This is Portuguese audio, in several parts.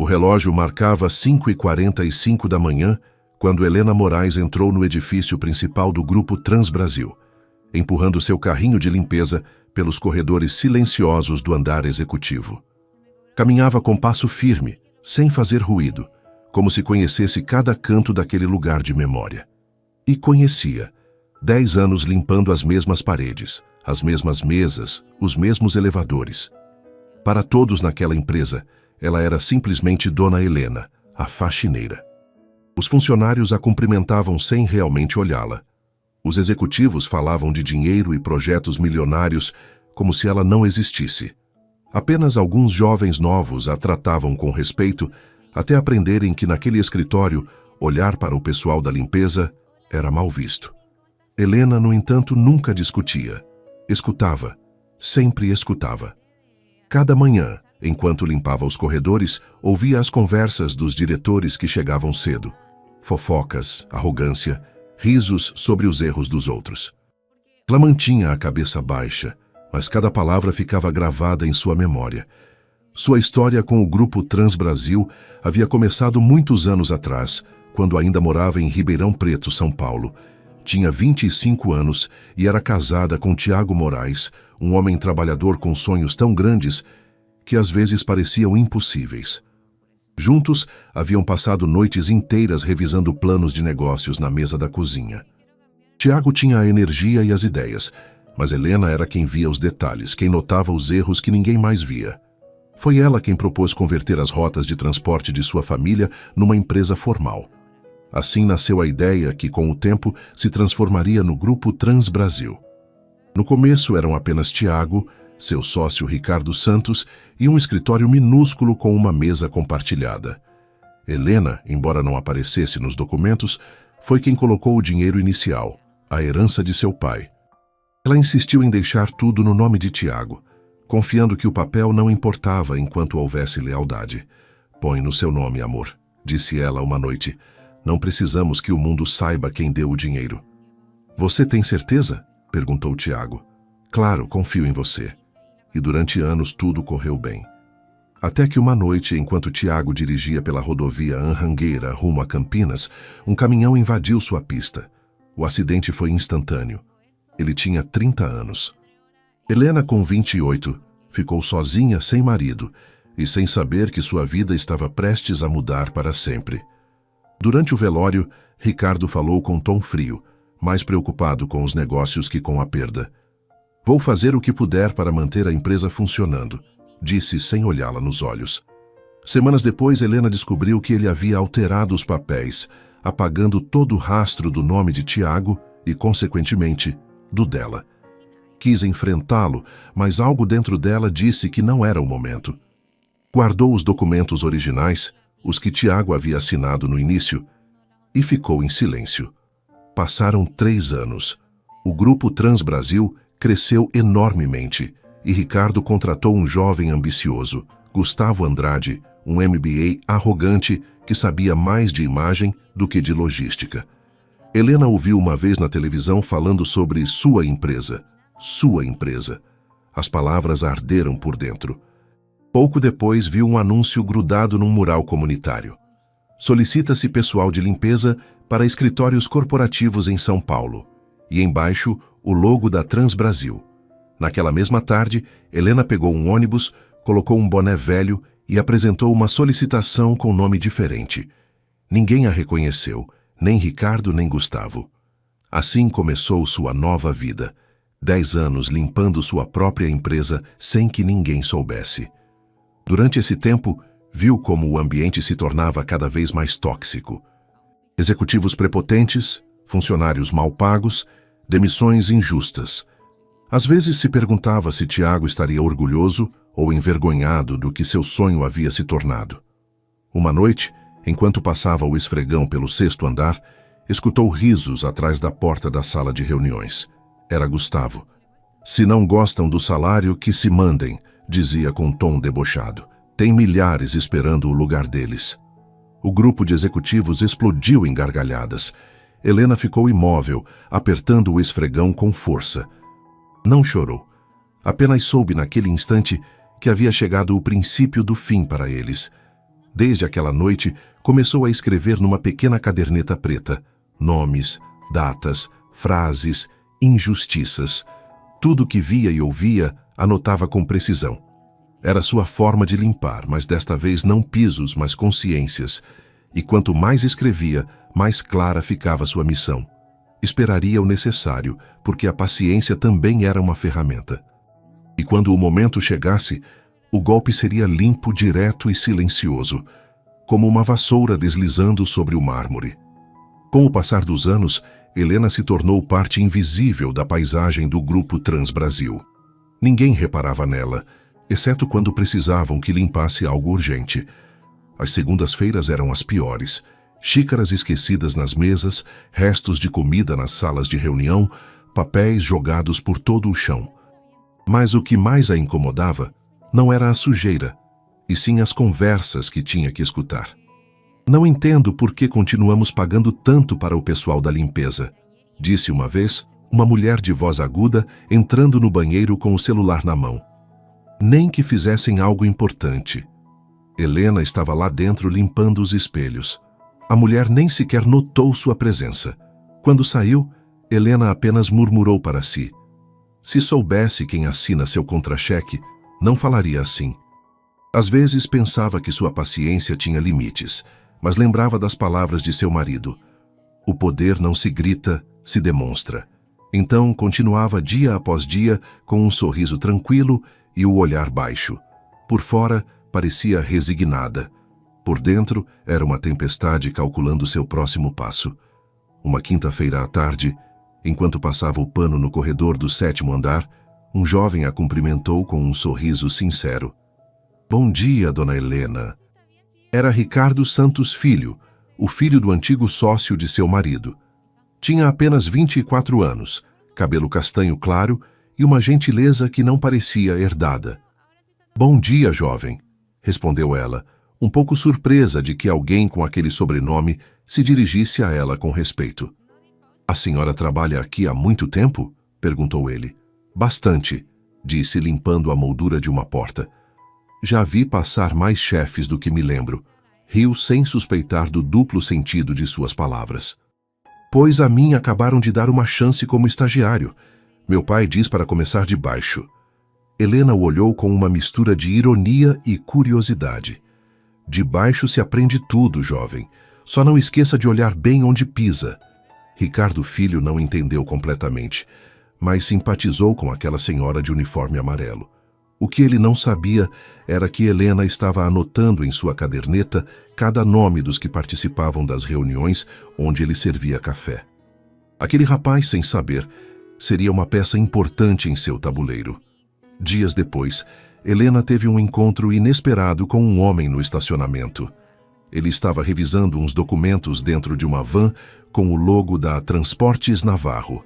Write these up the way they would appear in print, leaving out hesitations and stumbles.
relógio marcava 5h45 da manhã quando Helena Moraes entrou no edifício principal do Grupo Transbrasil, empurrando seu carrinho de limpeza pelos corredores silenciosos do andar executivo. Caminhava com passo firme, sem fazer ruído, como se conhecesse cada canto daquele lugar de memória. E conhecia. 10 anos limpando as mesmas paredes, as mesmas mesas, os mesmos elevadores. Para todos naquela empresa, ela era simplesmente Dona Helena, a faxineira. Os funcionários a cumprimentavam sem realmente olhá-la. Os executivos falavam de dinheiro e projetos milionários como se ela não existisse. Apenas alguns jovens novos a tratavam com respeito até aprenderem que naquele escritório, olhar para o pessoal da limpeza era mal visto. Helena, no entanto, nunca discutia. Escutava, sempre escutava. Cada manhã, enquanto limpava os corredores, ouvia as conversas dos diretores que chegavam cedo. Fofocas, arrogância, risos sobre os erros dos outros. Ela mantinha a cabeça baixa, mas cada palavra ficava gravada em sua memória. Sua história com o Grupo Transbrasil havia começado muitos anos atrás, quando ainda morava em Ribeirão Preto, São Paulo. Tinha 25 anos e era casada com Tiago Moraes, um homem trabalhador com sonhos tão grandes que às vezes pareciam impossíveis. Juntos, haviam passado noites inteiras revisando planos de negócios na mesa da cozinha. Tiago tinha a energia e as ideias, mas Helena era quem via os detalhes, quem notava os erros que ninguém mais via. Foi ela quem propôs converter as rotas de transporte de sua família numa empresa formal. Assim nasceu a ideia que, com o tempo, se transformaria no Grupo Transbrasil. No começo eram apenas Tiago, seu sócio Ricardo Santos e um escritório minúsculo com uma mesa compartilhada. Helena, embora não aparecesse nos documentos, foi quem colocou o dinheiro inicial, a herança de seu pai. Ela insistiu em deixar tudo no nome de Tiago, confiando que o papel não importava enquanto houvesse lealdade. "Põe no seu nome, amor", disse ela uma noite. "Não precisamos que o mundo saiba quem deu o dinheiro." "Você tem certeza?", perguntou Tiago. "Claro, confio em você." E durante anos tudo correu bem. Até que uma noite, enquanto Tiago dirigia pela rodovia Anhangueira rumo a Campinas, um caminhão invadiu sua pista. O acidente foi instantâneo. Ele tinha 30 anos. Helena, com 28, ficou sozinha, sem marido, e sem saber que sua vida estava prestes a mudar para sempre. Durante o velório, Ricardo falou com tom frio, mais preocupado com os negócios que com a perda. "Vou fazer o que puder para manter a empresa funcionando", disse sem olhá-la nos olhos. Semanas depois, Helena descobriu que ele havia alterado os papéis, apagando todo o rastro do nome de Tiago e, consequentemente, do dela. Quis enfrentá-lo, mas algo dentro dela disse que não era o momento. Guardou os documentos originais, os que Tiago havia assinado no início, e ficou em silêncio. Passaram 3 anos. O Grupo Transbrasil cresceu enormemente e Ricardo contratou um jovem ambicioso, Gustavo Andrade, um MBA arrogante que sabia mais de imagem do que de logística. Helena ouviu uma vez na televisão falando sobre sua empresa. Sua empresa. As palavras arderam por dentro. Pouco depois viu um anúncio grudado num mural comunitário. "Solicita-se pessoal de limpeza para escritórios corporativos em São Paulo." E embaixo, o logo da Transbrasil. Naquela mesma tarde, Helena pegou um ônibus, colocou um boné velho e apresentou uma solicitação com nome diferente. Ninguém a reconheceu, nem Ricardo nem Gustavo. Assim começou sua nova vida. 10 anos limpando sua própria empresa sem que ninguém soubesse. Durante esse tempo, viu como o ambiente se tornava cada vez mais tóxico. Executivos prepotentes, funcionários mal pagos, demissões injustas. Às vezes se perguntava se Tiago estaria orgulhoso ou envergonhado do que seu sonho havia se tornado. Uma noite, enquanto passava o esfregão pelo 6º andar, escutou risos atrás da porta da sala de reuniões. Era Gustavo. "Se não gostam do salário, que se mandem", dizia com tom debochado. "Tem milhares esperando o lugar deles." O grupo de executivos explodiu em gargalhadas. Helena ficou imóvel, apertando o esfregão com força. Não chorou. Apenas soube naquele instante que havia chegado o princípio do fim para eles. Desde aquela noite, começou a escrever numa pequena caderneta preta nomes, datas, frases, injustiças. Tudo que via e ouvia, anotava com precisão. Era sua forma de limpar, mas desta vez não pisos, mas consciências. E quanto mais escrevia, mais clara ficava sua missão. Esperaria o necessário, porque a paciência também era uma ferramenta. E quando o momento chegasse, o golpe seria limpo, direto e silencioso, como uma vassoura deslizando sobre o mármore. Com o passar dos anos, Helena se tornou parte invisível da paisagem do Grupo Transbrasil. Ninguém reparava nela, exceto quando precisavam que limpasse algo urgente. As segundas-feiras eram as piores. Xícaras esquecidas nas mesas, restos de comida nas salas de reunião, papéis jogados por todo o chão. Mas o que mais a incomodava não era a sujeira, e sim as conversas que tinha que escutar. Não entendo por que continuamos pagando tanto para o pessoal da limpeza, disse uma vez uma mulher de voz aguda entrando no banheiro com o celular na mão. Nem que fizessem algo importante. Helena estava lá dentro limpando os espelhos. A mulher nem sequer notou sua presença. Quando saiu, Helena apenas murmurou para si. Se soubesse quem assina seu contra-cheque, não falaria assim. Às vezes pensava que sua paciência tinha limites, mas lembrava das palavras de seu marido. O poder não se grita, se demonstra. Então continuava dia após dia com um sorriso tranquilo e o olhar baixo. Por fora, parecia resignada. Por dentro, era uma tempestade calculando seu próximo passo. Uma quinta-feira à tarde, enquanto passava o pano no corredor do 7º andar, um jovem a cumprimentou com um sorriso sincero. Bom dia, dona Helena. Era Ricardo Santos Filho, o filho do antigo sócio de seu marido. Tinha apenas 24 anos, cabelo castanho claro e uma gentileza que não parecia herdada. Bom dia, jovem, respondeu ela, um pouco surpresa de que alguém com aquele sobrenome se dirigisse a ela com respeito. A senhora trabalha aqui há muito tempo? Perguntou ele. Bastante, disse limpando a moldura de uma porta. Já vi passar mais chefes do que me lembro. Riu sem suspeitar do duplo sentido de suas palavras. Pois a mim acabaram de dar uma chance como estagiário. Meu pai diz para começar de baixo. Helena o olhou com uma mistura de ironia e curiosidade. De baixo se aprende tudo, jovem. Só não esqueça de olhar bem onde pisa. Ricardo Filho não entendeu completamente, mas simpatizou com aquela senhora de uniforme amarelo. O que ele não sabia era que Helena estava anotando em sua caderneta cada nome dos que participavam das reuniões onde ele servia café. Aquele rapaz, sem saber, seria uma peça importante em seu tabuleiro. Dias depois, Helena teve um encontro inesperado com um homem no estacionamento. Ele estava revisando uns documentos dentro de uma van com o logo da Transportes Navarro.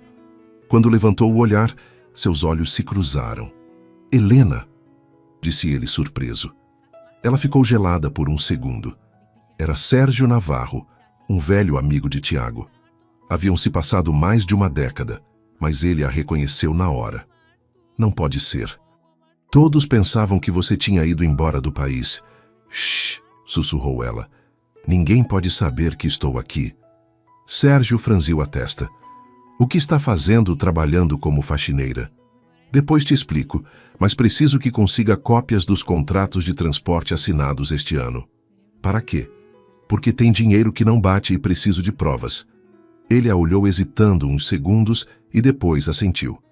Quando levantou o olhar, seus olhos se cruzaram. Helena, disse ele surpreso. Ela ficou gelada por um segundo. Era Sérgio Navarro, um velho amigo de Tiago. Haviam se passado mais de uma década, mas ele a reconheceu na hora. Não pode ser. Todos pensavam que você tinha ido embora do país. Shh, sussurrou ela. Ninguém pode saber que estou aqui. Sérgio franziu a testa. O que está fazendo trabalhando como faxineira? Depois te explico, mas preciso que consiga cópias dos contratos de transporte assinados este ano. Para quê? Porque tem dinheiro que não bate e preciso de provas. Ele a olhou hesitando uns segundos e depois assentiu.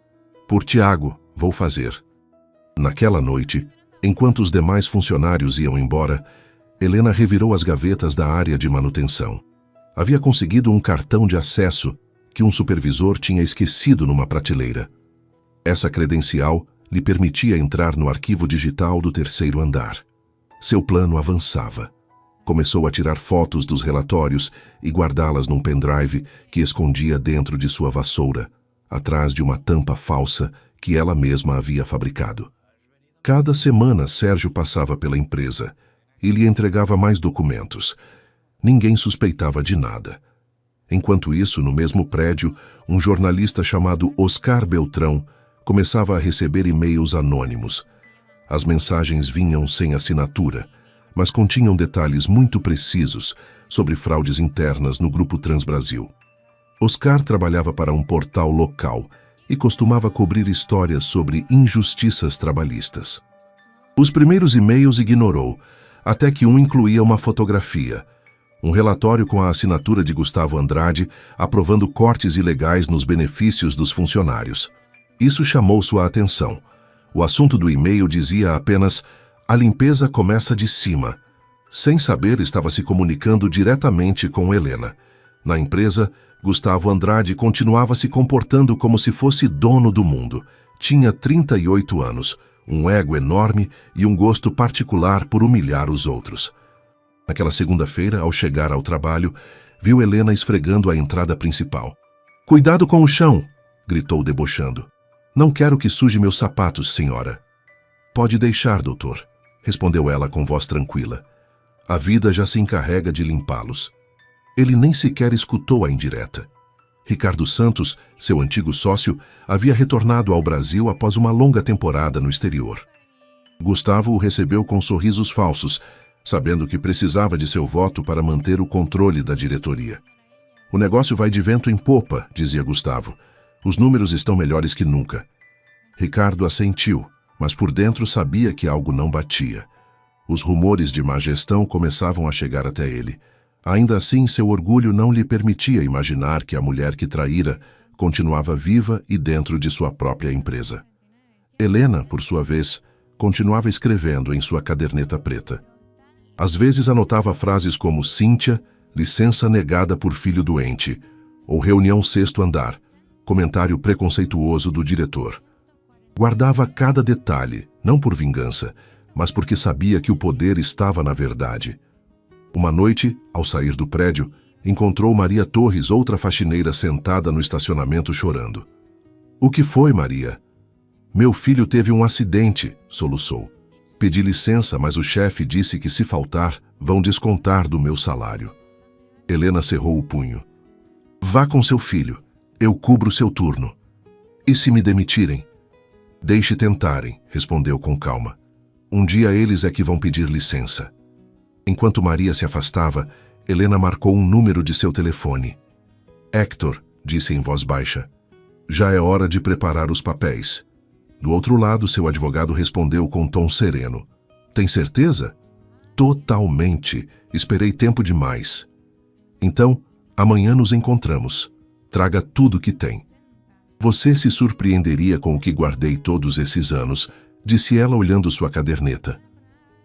Por Tiago, vou fazer. Naquela noite, enquanto os demais funcionários iam embora, Helena revirou as gavetas da área de manutenção. Havia conseguido um cartão de acesso que um supervisor tinha esquecido numa prateleira. Essa credencial lhe permitia entrar no arquivo digital do 3º andar. Seu plano avançava. Começou a tirar fotos dos relatórios e guardá-las num pendrive que escondia dentro de sua vassoura, atrás de uma tampa falsa que ela mesma havia fabricado. Cada semana Sérgio passava pela empresa e lhe entregava mais documentos. Ninguém suspeitava de nada. Enquanto isso, no mesmo prédio, um jornalista chamado Oscar Beltrão começava a receber e-mails anônimos. As mensagens vinham sem assinatura. mas continham detalhes muito precisos sobre fraudes internas no Grupo Transbrasil. Oscar trabalhava para um portal local e costumava cobrir histórias sobre injustiças trabalhistas. Os primeiros e-mails ignorou, até que um incluía uma fotografia, um relatório com a assinatura de Gustavo Andrade aprovando cortes ilegais nos benefícios dos funcionários. Isso chamou sua atenção. O assunto do e-mail dizia apenas: "A limpeza começa de cima." Sem saber, estava se comunicando diretamente com Helena. Na empresa, Gustavo Andrade continuava se comportando como se fosse dono do mundo. Tinha 38 anos, um ego enorme e um gosto particular por humilhar os outros. Naquela segunda-feira, ao chegar ao trabalho, viu Helena esfregando a entrada principal. "Cuidado com o chão!" gritou debochando. "Não quero que suje meus sapatos, senhora." "Pode deixar, doutor", respondeu ela com voz tranquila. "A vida já se encarrega de limpá-los." Ele nem sequer escutou a indireta. Ricardo Santos, seu antigo sócio, havia retornado ao Brasil após uma longa temporada no exterior. Gustavo o recebeu com sorrisos falsos, sabendo que precisava de seu voto para manter o controle da diretoria. "O negócio vai de vento em popa", dizia Gustavo. "Os números estão melhores que nunca." Ricardo assentiu, mas por dentro sabia que algo não batia. Os rumores de má gestão começavam a chegar até ele. Ainda assim, seu orgulho não lhe permitia imaginar que a mulher que traíra continuava viva e dentro de sua própria empresa. Helena, por sua vez, continuava escrevendo em sua caderneta preta. Às vezes anotava frases como "Cíntia, licença negada por filho doente", ou "reunião sexto andar", comentário preconceituoso do diretor. Guardava cada detalhe, não por vingança, mas porque sabia que o poder estava na verdade. Uma noite, ao sair do prédio, encontrou Maria Torres, outra faxineira, sentada no estacionamento chorando. "O que foi, Maria?" "Meu filho teve um acidente", soluçou. "Pedi licença, mas o chefe disse que se faltar, vão descontar do meu salário." Helena cerrou o punho. "Vá com seu filho. Eu cubro seu turno." "E se me demitirem?" "Deixe tentarem", respondeu com calma. "Um dia eles é que vão pedir licença." Enquanto Maria se afastava, Helena marcou um número de seu telefone. "Héctor", disse em voz baixa, "já é hora de preparar os papéis." Do outro lado, seu advogado respondeu com tom sereno. "Tem certeza?" "Totalmente. Esperei tempo demais." "Então, amanhã nos encontramos. Traga tudo que tem." "Você se surpreenderia com o que guardei todos esses anos", disse ela olhando sua caderneta.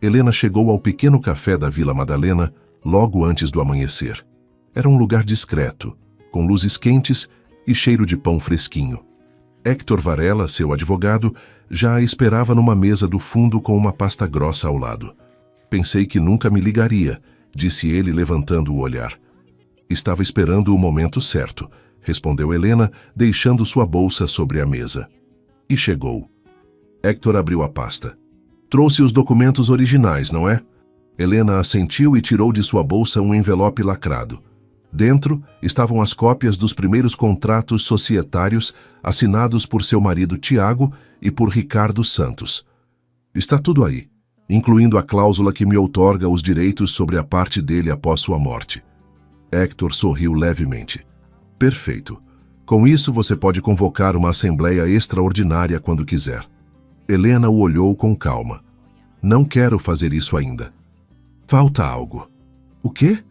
Helena chegou ao pequeno café da Vila Madalena logo antes do amanhecer. Era um lugar discreto, com luzes quentes e cheiro de pão fresquinho. Héctor Varela, seu advogado, já a esperava numa mesa do fundo com uma pasta grossa ao lado. "Pensei que nunca me ligaria", disse ele levantando o olhar. "Estava esperando o momento certo", respondeu Helena, deixando sua bolsa sobre a mesa. E chegou. Héctor abriu a pasta. "Trouxe os documentos originais, não é?" Helena assentiu e tirou de sua bolsa um envelope lacrado. Dentro estavam as cópias dos primeiros contratos societários assinados por seu marido Tiago e por Ricardo Santos. "Está tudo aí, incluindo a cláusula que me outorga os direitos sobre a parte dele após sua morte." Héctor sorriu levemente. "Perfeito. Com isso você pode convocar uma assembleia extraordinária quando quiser." Helena o olhou com calma. "Não quero fazer isso ainda. Falta algo." "O quê?"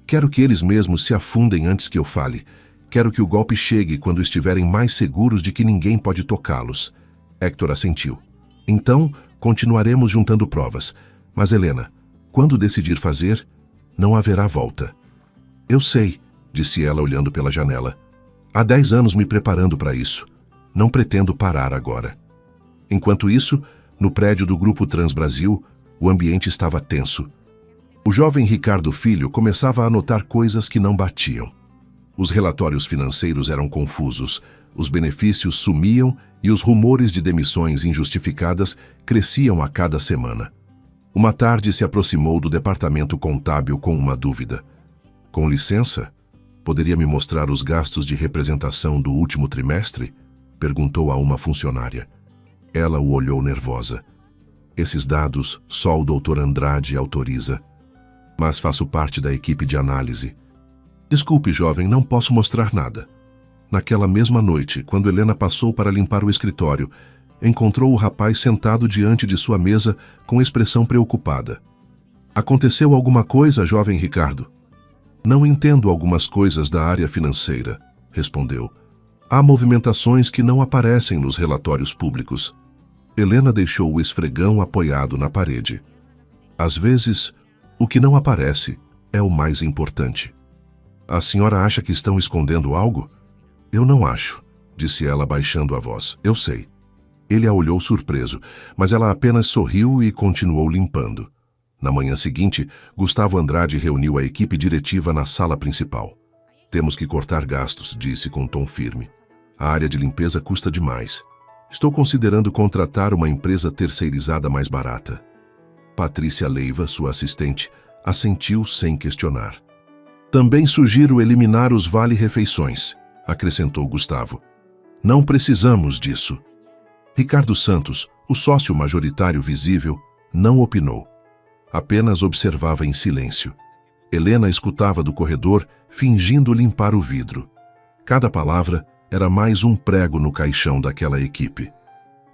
"Quero que eles mesmos se afundem antes que eu fale. Quero que o golpe chegue quando estiverem mais seguros de que ninguém pode tocá-los." Héctor assentiu. "Então, continuaremos juntando provas. Mas, Helena, quando decidir fazer, não haverá volta." "Eu sei", disse ela olhando pela janela. "Há 10 anos me preparando para isso. Não pretendo parar agora." Enquanto isso, no prédio do Grupo Transbrasil, o ambiente estava tenso. O jovem Ricardo Filho começava a notar coisas que não batiam. Os relatórios financeiros eram confusos, os benefícios sumiam e os rumores de demissões injustificadas cresciam a cada semana. Uma tarde se aproximou do departamento contábil com uma dúvida. "Com licença, poderia me mostrar os gastos de representação do último trimestre?" perguntou a uma funcionária. Ela o olhou nervosa. Esses dados só o Dr. Andrade autoriza. Mas faço parte da equipe de análise. Desculpe, jovem, não posso mostrar nada. Naquela mesma noite, quando Helena passou para limpar o escritório, encontrou o rapaz sentado diante de sua mesa com expressão preocupada. Aconteceu alguma coisa, jovem Ricardo? Não entendo algumas coisas da área financeira, respondeu. Há movimentações que não aparecem nos relatórios públicos. Helena deixou o esfregão apoiado na parede. Às vezes, o que não aparece é o mais importante. A senhora acha que estão escondendo algo? Eu não acho, disse ela baixando a voz. Eu sei. Ele a olhou surpreso, mas ela apenas sorriu e continuou limpando. Na manhã seguinte, Gustavo Andrade reuniu a equipe diretiva na sala principal. Temos que cortar gastos, disse com tom firme. A área de limpeza custa demais. Estou considerando contratar uma empresa terceirizada mais barata. Patrícia Leiva, sua assistente, assentiu sem questionar. Também sugiro eliminar os vale-refeições, acrescentou Gustavo. Não precisamos disso. Ricardo Santos, o sócio majoritário visível, não opinou. Apenas observava em silêncio. Helena escutava do corredor, fingindo limpar o vidro. Cada palavra era mais um prego no caixão daquela equipe.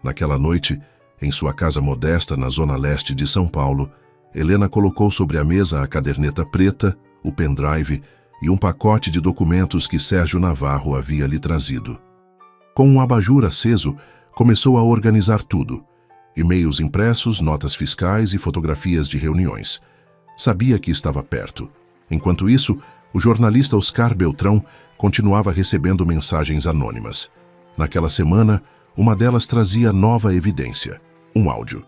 Naquela noite, em sua casa modesta na zona leste de São Paulo, Helena colocou sobre a mesa a caderneta preta, o pendrive e um pacote de documentos que Sérgio Navarro havia lhe trazido. Com um abajur aceso, começou a organizar tudo. E-mails impressos, notas fiscais e fotografias de reuniões. Sabia que estava perto. Enquanto isso, o jornalista Oscar Beltrão continuava recebendo mensagens anônimas. Naquela semana, uma delas trazia nova evidência, um áudio.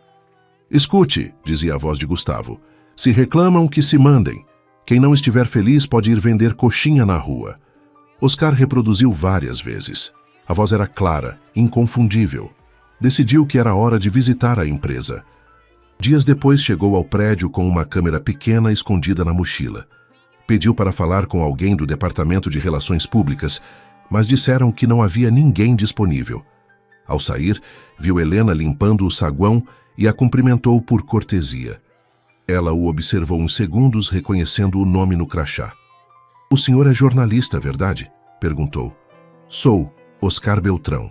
Escute, dizia a voz de Gustavo. Se reclamam, que se mandem. Quem não estiver feliz pode ir vender coxinha na rua. Oscar reproduziu várias vezes. A voz era clara, inconfundível. Decidiu que era hora de visitar a empresa. Dias depois chegou ao prédio com uma câmera pequena escondida na mochila. Pediu para falar com alguém do Departamento de Relações Públicas, mas disseram que não havia ninguém disponível. Ao sair, viu Helena limpando o saguão e a cumprimentou por cortesia. Ela o observou uns segundos, reconhecendo o nome no crachá. O senhor é jornalista, verdade? Perguntou. Sou, Oscar Beltrão.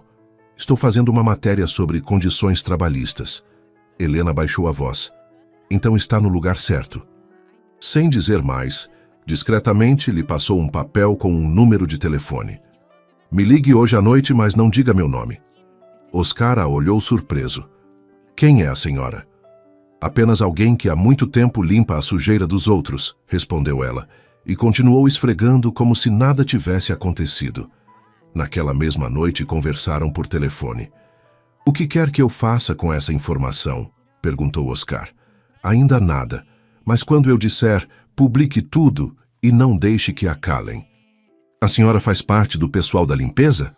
Estou fazendo uma matéria sobre condições trabalhistas. Helena baixou a voz. Então está no lugar certo. Sem dizer mais, discretamente lhe passou um papel com um número de telefone. Me ligue hoje à noite, mas não diga meu nome. Oscar a olhou surpreso. Quem é a senhora? Apenas alguém que há muito tempo limpa a sujeira dos outros, respondeu ela, e continuou esfregando como se nada tivesse acontecido. Naquela mesma noite conversaram por telefone. O que quer que eu faça com essa informação? Perguntou Oscar. Ainda nada, mas quando eu disser, publique tudo e não deixe que a calem. A senhora faz parte do pessoal da limpeza?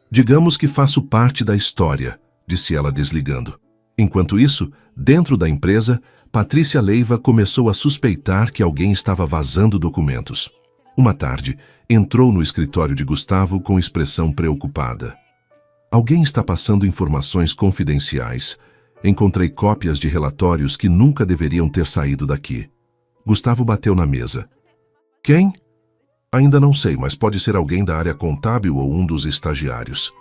Digamos que faço parte da história, disse ela desligando. Enquanto isso, dentro da empresa, Patrícia Leiva começou a suspeitar que alguém estava vazando documentos. Uma tarde, entrou no escritório de Gustavo com expressão preocupada. Alguém está passando informações confidenciais. Encontrei cópias de relatórios que nunca deveriam ter saído daqui. Gustavo bateu na mesa. Quem? Ainda não sei, mas pode ser alguém da área contábil ou um dos estagiários.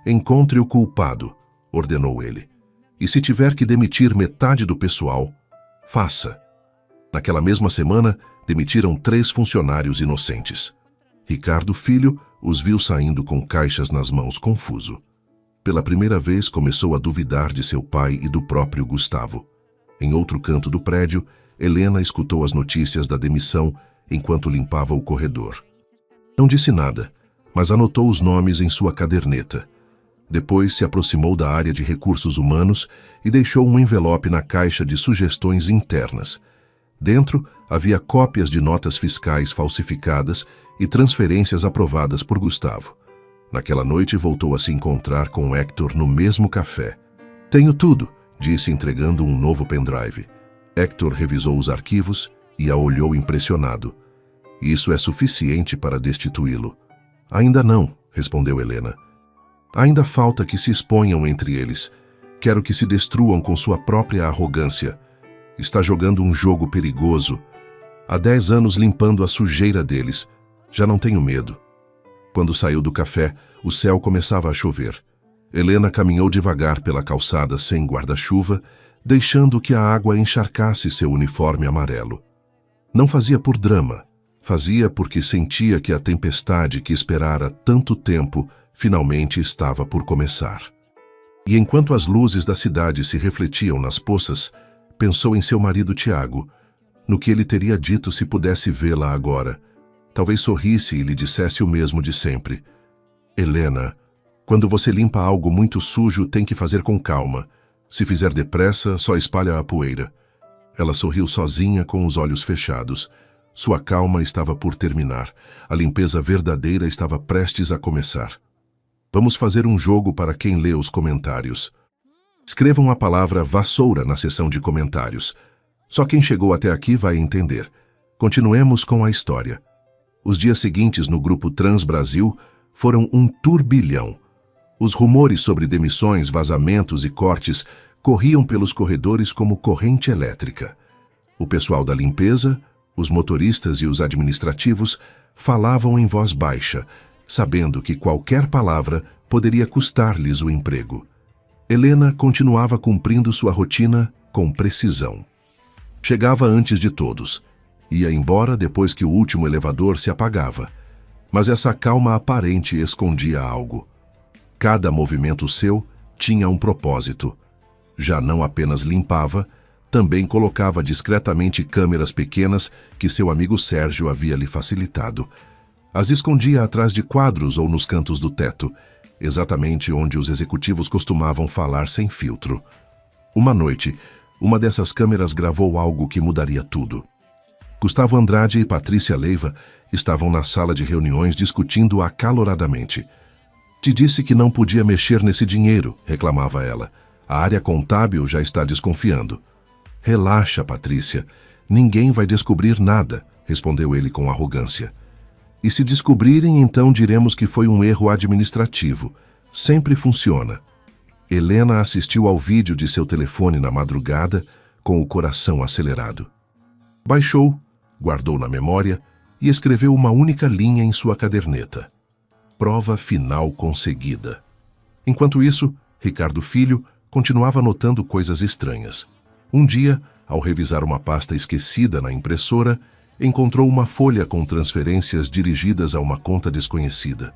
Encontre o culpado, ordenou ele. E se tiver que demitir metade do pessoal, faça. Naquela mesma semana, demitiram 3 funcionários inocentes. Ricardo Filho os viu saindo com caixas nas mãos, confuso. Pela primeira vez começou a duvidar de seu pai e do próprio Gustavo. Em outro canto do prédio, Helena escutou as notícias da demissão enquanto limpava o corredor. Não disse nada, mas anotou os nomes em sua caderneta. Depois se aproximou da área de recursos humanos e deixou um envelope na caixa de sugestões internas. Dentro havia cópias de notas fiscais falsificadas e transferências aprovadas por Gustavo. Naquela noite voltou a se encontrar com Hector no mesmo café. Tenho tudo, disse entregando um novo pendrive. Hector revisou os arquivos e a olhou impressionado. Isso é suficiente para destituí-lo. Ainda não, respondeu Helena. Ainda falta que se exponham entre eles. Quero que se destruam com sua própria arrogância. Está jogando um jogo perigoso. Há 10 anos limpando a sujeira deles. Já não tenho medo. Quando saiu do café, o céu começava a chover. Helena caminhou devagar pela calçada sem guarda-chuva, deixando que a água encharcasse seu uniforme amarelo. Não fazia por drama. Fazia porque sentia que a tempestade que esperara tanto tempo finalmente estava por começar. E enquanto as luzes da cidade se refletiam nas poças, pensou em seu marido Tiago, no que ele teria dito se pudesse vê-la agora. Talvez sorrisse e lhe dissesse o mesmo de sempre. Helena, quando você limpa algo muito sujo, tem que fazer com calma. Se fizer depressa, só espalha a poeira. Ela sorriu sozinha com os olhos fechados. Sua calma estava por terminar. A limpeza verdadeira estava prestes a começar. Vamos fazer um jogo para quem lê os comentários. Escrevam a palavra vassoura na seção de comentários. Só quem chegou até aqui vai entender. Continuemos com a história. Os dias seguintes no grupo Trans Brasil foram um turbilhão. Os rumores sobre demissões, vazamentos e cortes corriam pelos corredores como corrente elétrica. O pessoal da limpeza, os motoristas e os administrativos falavam em voz baixa, sabendo que qualquer palavra poderia custar-lhes o emprego. Helena continuava cumprindo sua rotina com precisão. Chegava antes de todos. Ia embora depois que o último elevador se apagava. Mas essa calma aparente escondia algo. Cada movimento seu tinha um propósito. Já não apenas limpava, também colocava discretamente câmeras pequenas que seu amigo Sérgio havia lhe facilitado. As escondia atrás de quadros ou nos cantos do teto, exatamente onde os executivos costumavam falar sem filtro. Uma noite, uma dessas câmeras gravou algo que mudaria tudo. Gustavo Andrade e Patrícia Leiva estavam na sala de reuniões discutindo acaloradamente. Te disse que não podia mexer nesse dinheiro, reclamava ela. A área contábil já está desconfiando. Relaxa, Patrícia. Ninguém vai descobrir nada, respondeu ele com arrogância. E se descobrirem, então diremos que foi um erro administrativo. Sempre funciona. Helena assistiu ao vídeo de seu telefone na madrugada, com o coração acelerado. Baixou, guardou na memória e escreveu uma única linha em sua caderneta. Prova final conseguida. Enquanto isso, Ricardo Filho continuava notando coisas estranhas. Um dia, ao revisar uma pasta esquecida na impressora, encontrou uma folha com transferências dirigidas a uma conta desconhecida.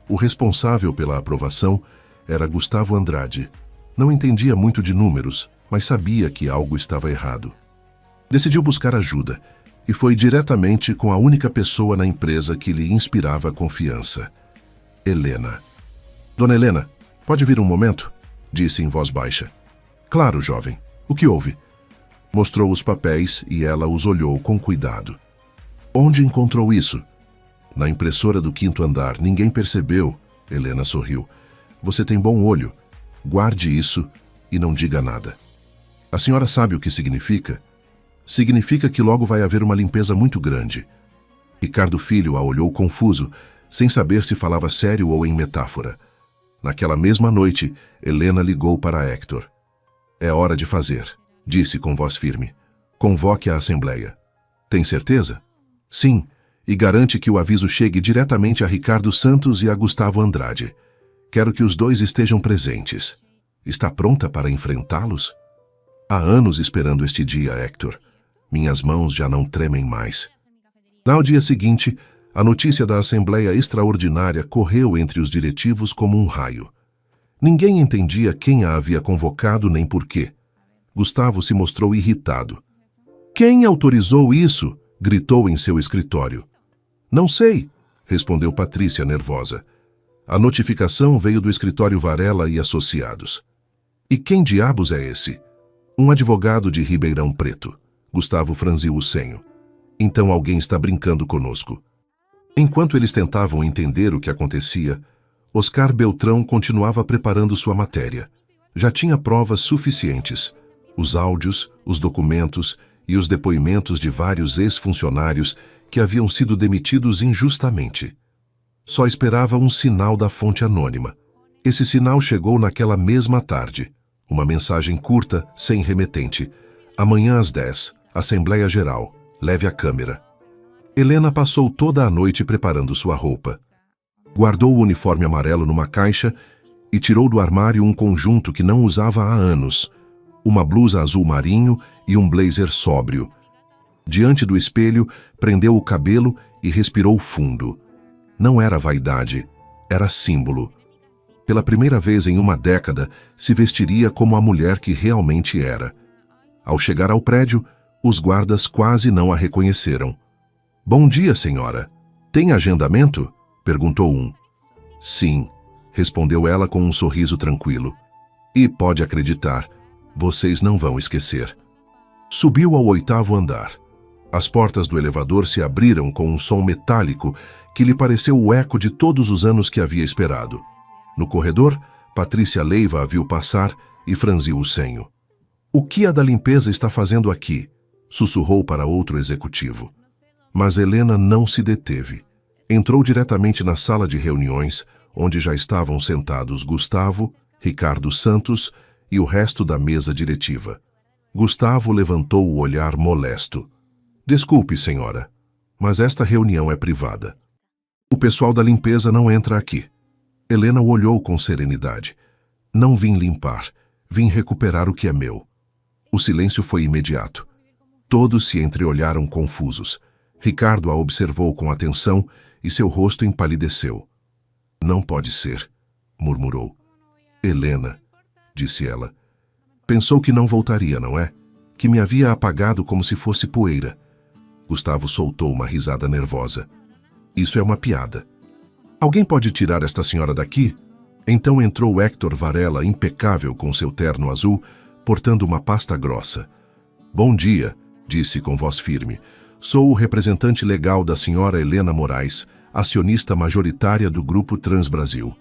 O responsável pela aprovação era Gustavo Andrade. Não entendia muito de números, mas sabia que algo estava errado. Decidiu buscar ajuda e foi diretamente com a única pessoa na empresa que lhe inspirava confiança. Helena. Dona Helena, pode vir um momento? Disse em voz baixa. Claro, jovem. O que houve? Mostrou os papéis e ela os olhou com cuidado. Onde encontrou isso? Na impressora do 5º andar. Ninguém percebeu. Helena sorriu. Você tem bom olho. Guarde isso e não diga nada. A senhora sabe o que significa? Significa que logo vai haver uma limpeza muito grande. Ricardo Filho a olhou confuso, sem saber se falava sério ou em metáfora. Naquela mesma noite, Helena ligou para Hector. É hora de fazer, disse com voz firme. Convoque a assembleia. Tem certeza? Sim, e garante que o aviso chegue diretamente a Ricardo Santos e a Gustavo Andrade. Quero que os dois estejam presentes. Está pronta para enfrentá-los? Há anos esperando este dia, Hector. Minhas mãos já não tremem mais. No dia seguinte, a notícia da Assembleia Extraordinária correu entre os diretivos como um raio. Ninguém entendia quem a havia convocado nem por quê. Gustavo se mostrou irritado. Quem autorizou isso? Gritou em seu escritório. Não sei, respondeu Patrícia nervosa. A notificação veio do escritório Varela e Associados. E quem diabos é esse? Um advogado de Ribeirão Preto. Gustavo franziu o senho. Então alguém está brincando conosco. Enquanto eles tentavam entender o que acontecia, Oscar Beltrão continuava preparando sua matéria. Já tinha provas suficientes. Os áudios, os documentos e os depoimentos de vários ex-funcionários que haviam sido demitidos injustamente. Só esperava um sinal da fonte anônima. Esse sinal chegou naquela mesma tarde. Uma mensagem curta, sem remetente. Amanhã às 10, Assembleia Geral. Leve a câmera. Helena passou toda a noite preparando sua roupa. Guardou o uniforme amarelo numa caixa e tirou do armário um conjunto que não usava há anos. Uma blusa azul marinho e um blazer sóbrio. Diante do espelho, prendeu o cabelo e respirou fundo. Não era vaidade, era símbolo. Pela primeira vez em uma década, se vestiria como a mulher que realmente era. Ao chegar ao prédio, os guardas quase não a reconheceram. "Bom dia, senhora. Tem agendamento?" perguntou um. "Sim", respondeu ela com um sorriso tranquilo. "E pode acreditar, vocês não vão esquecer." Subiu ao 8º andar. As portas do elevador se abriram com um som metálico que lhe pareceu o eco de todos os anos que havia esperado. No corredor, Patrícia Leiva a viu passar e franziu o senho. "O que a da limpeza está fazendo aqui?" sussurrou para outro executivo. Mas Helena não se deteve. Entrou diretamente na sala de reuniões, onde já estavam sentados Gustavo, Ricardo Santos e o resto da mesa diretiva. Gustavo levantou o olhar molesto. "Desculpe, senhora, mas esta reunião é privada. O pessoal da limpeza não entra aqui." Helena o olhou com serenidade. "Não vim limpar, vim recuperar o que é meu." O silêncio foi imediato. Todos se entreolharam confusos. Ricardo a observou com atenção e seu rosto empalideceu. "Não pode ser", murmurou. "Helena", disse ela. "Pensou que não voltaria, não é? Que me havia apagado como se fosse poeira." Gustavo soltou uma risada nervosa. "Isso é uma piada. Alguém pode tirar esta senhora daqui?" Então entrou Héctor Varela, impecável com seu terno azul, portando uma pasta grossa. "Bom dia", disse com voz firme. "Sou o representante legal da senhora Helena Moraes, acionista majoritária do Grupo Transbrasil."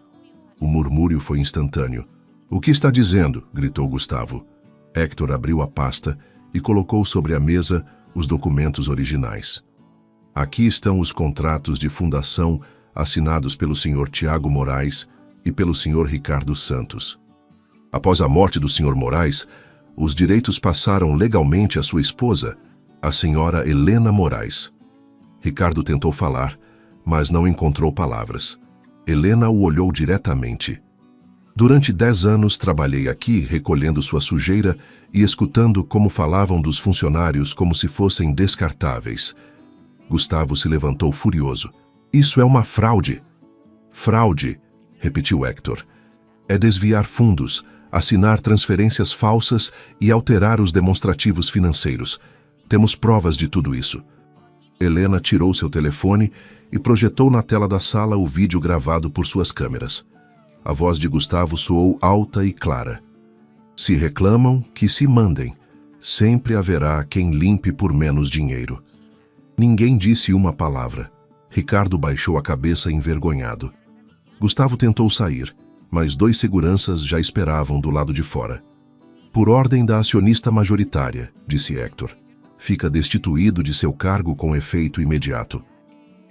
O murmúrio foi instantâneo. "O que está dizendo?" gritou Gustavo. Héctor abriu a pasta e colocou sobre a mesa os documentos originais. "Aqui estão os contratos de fundação assinados pelo Sr. Tiago Moraes e pelo Sr. Ricardo Santos. Após a morte do Sr. Moraes, os direitos passaram legalmente à sua esposa, a Sra. Helena Moraes." Ricardo tentou falar, mas não encontrou palavras. Helena o olhou diretamente. "Durante 10 anos trabalhei aqui recolhendo sua sujeira e escutando como falavam dos funcionários como se fossem descartáveis." Gustavo se levantou furioso. "Isso é uma fraude." "Fraude", repetiu Héctor. "É desviar fundos, assinar transferências falsas e alterar os demonstrativos financeiros. Temos provas de tudo isso." Helena tirou seu telefone e projetou na tela da sala o vídeo gravado por suas câmeras. A voz de Gustavo soou alta e clara. "Se reclamam, que se mandem. Sempre haverá quem limpe por menos dinheiro." Ninguém disse uma palavra. Ricardo baixou a cabeça envergonhado. Gustavo tentou sair, mas 2 seguranças já esperavam do lado de fora. "Por ordem da acionista majoritária", disse Héctor. "Fica destituído de seu cargo com efeito imediato."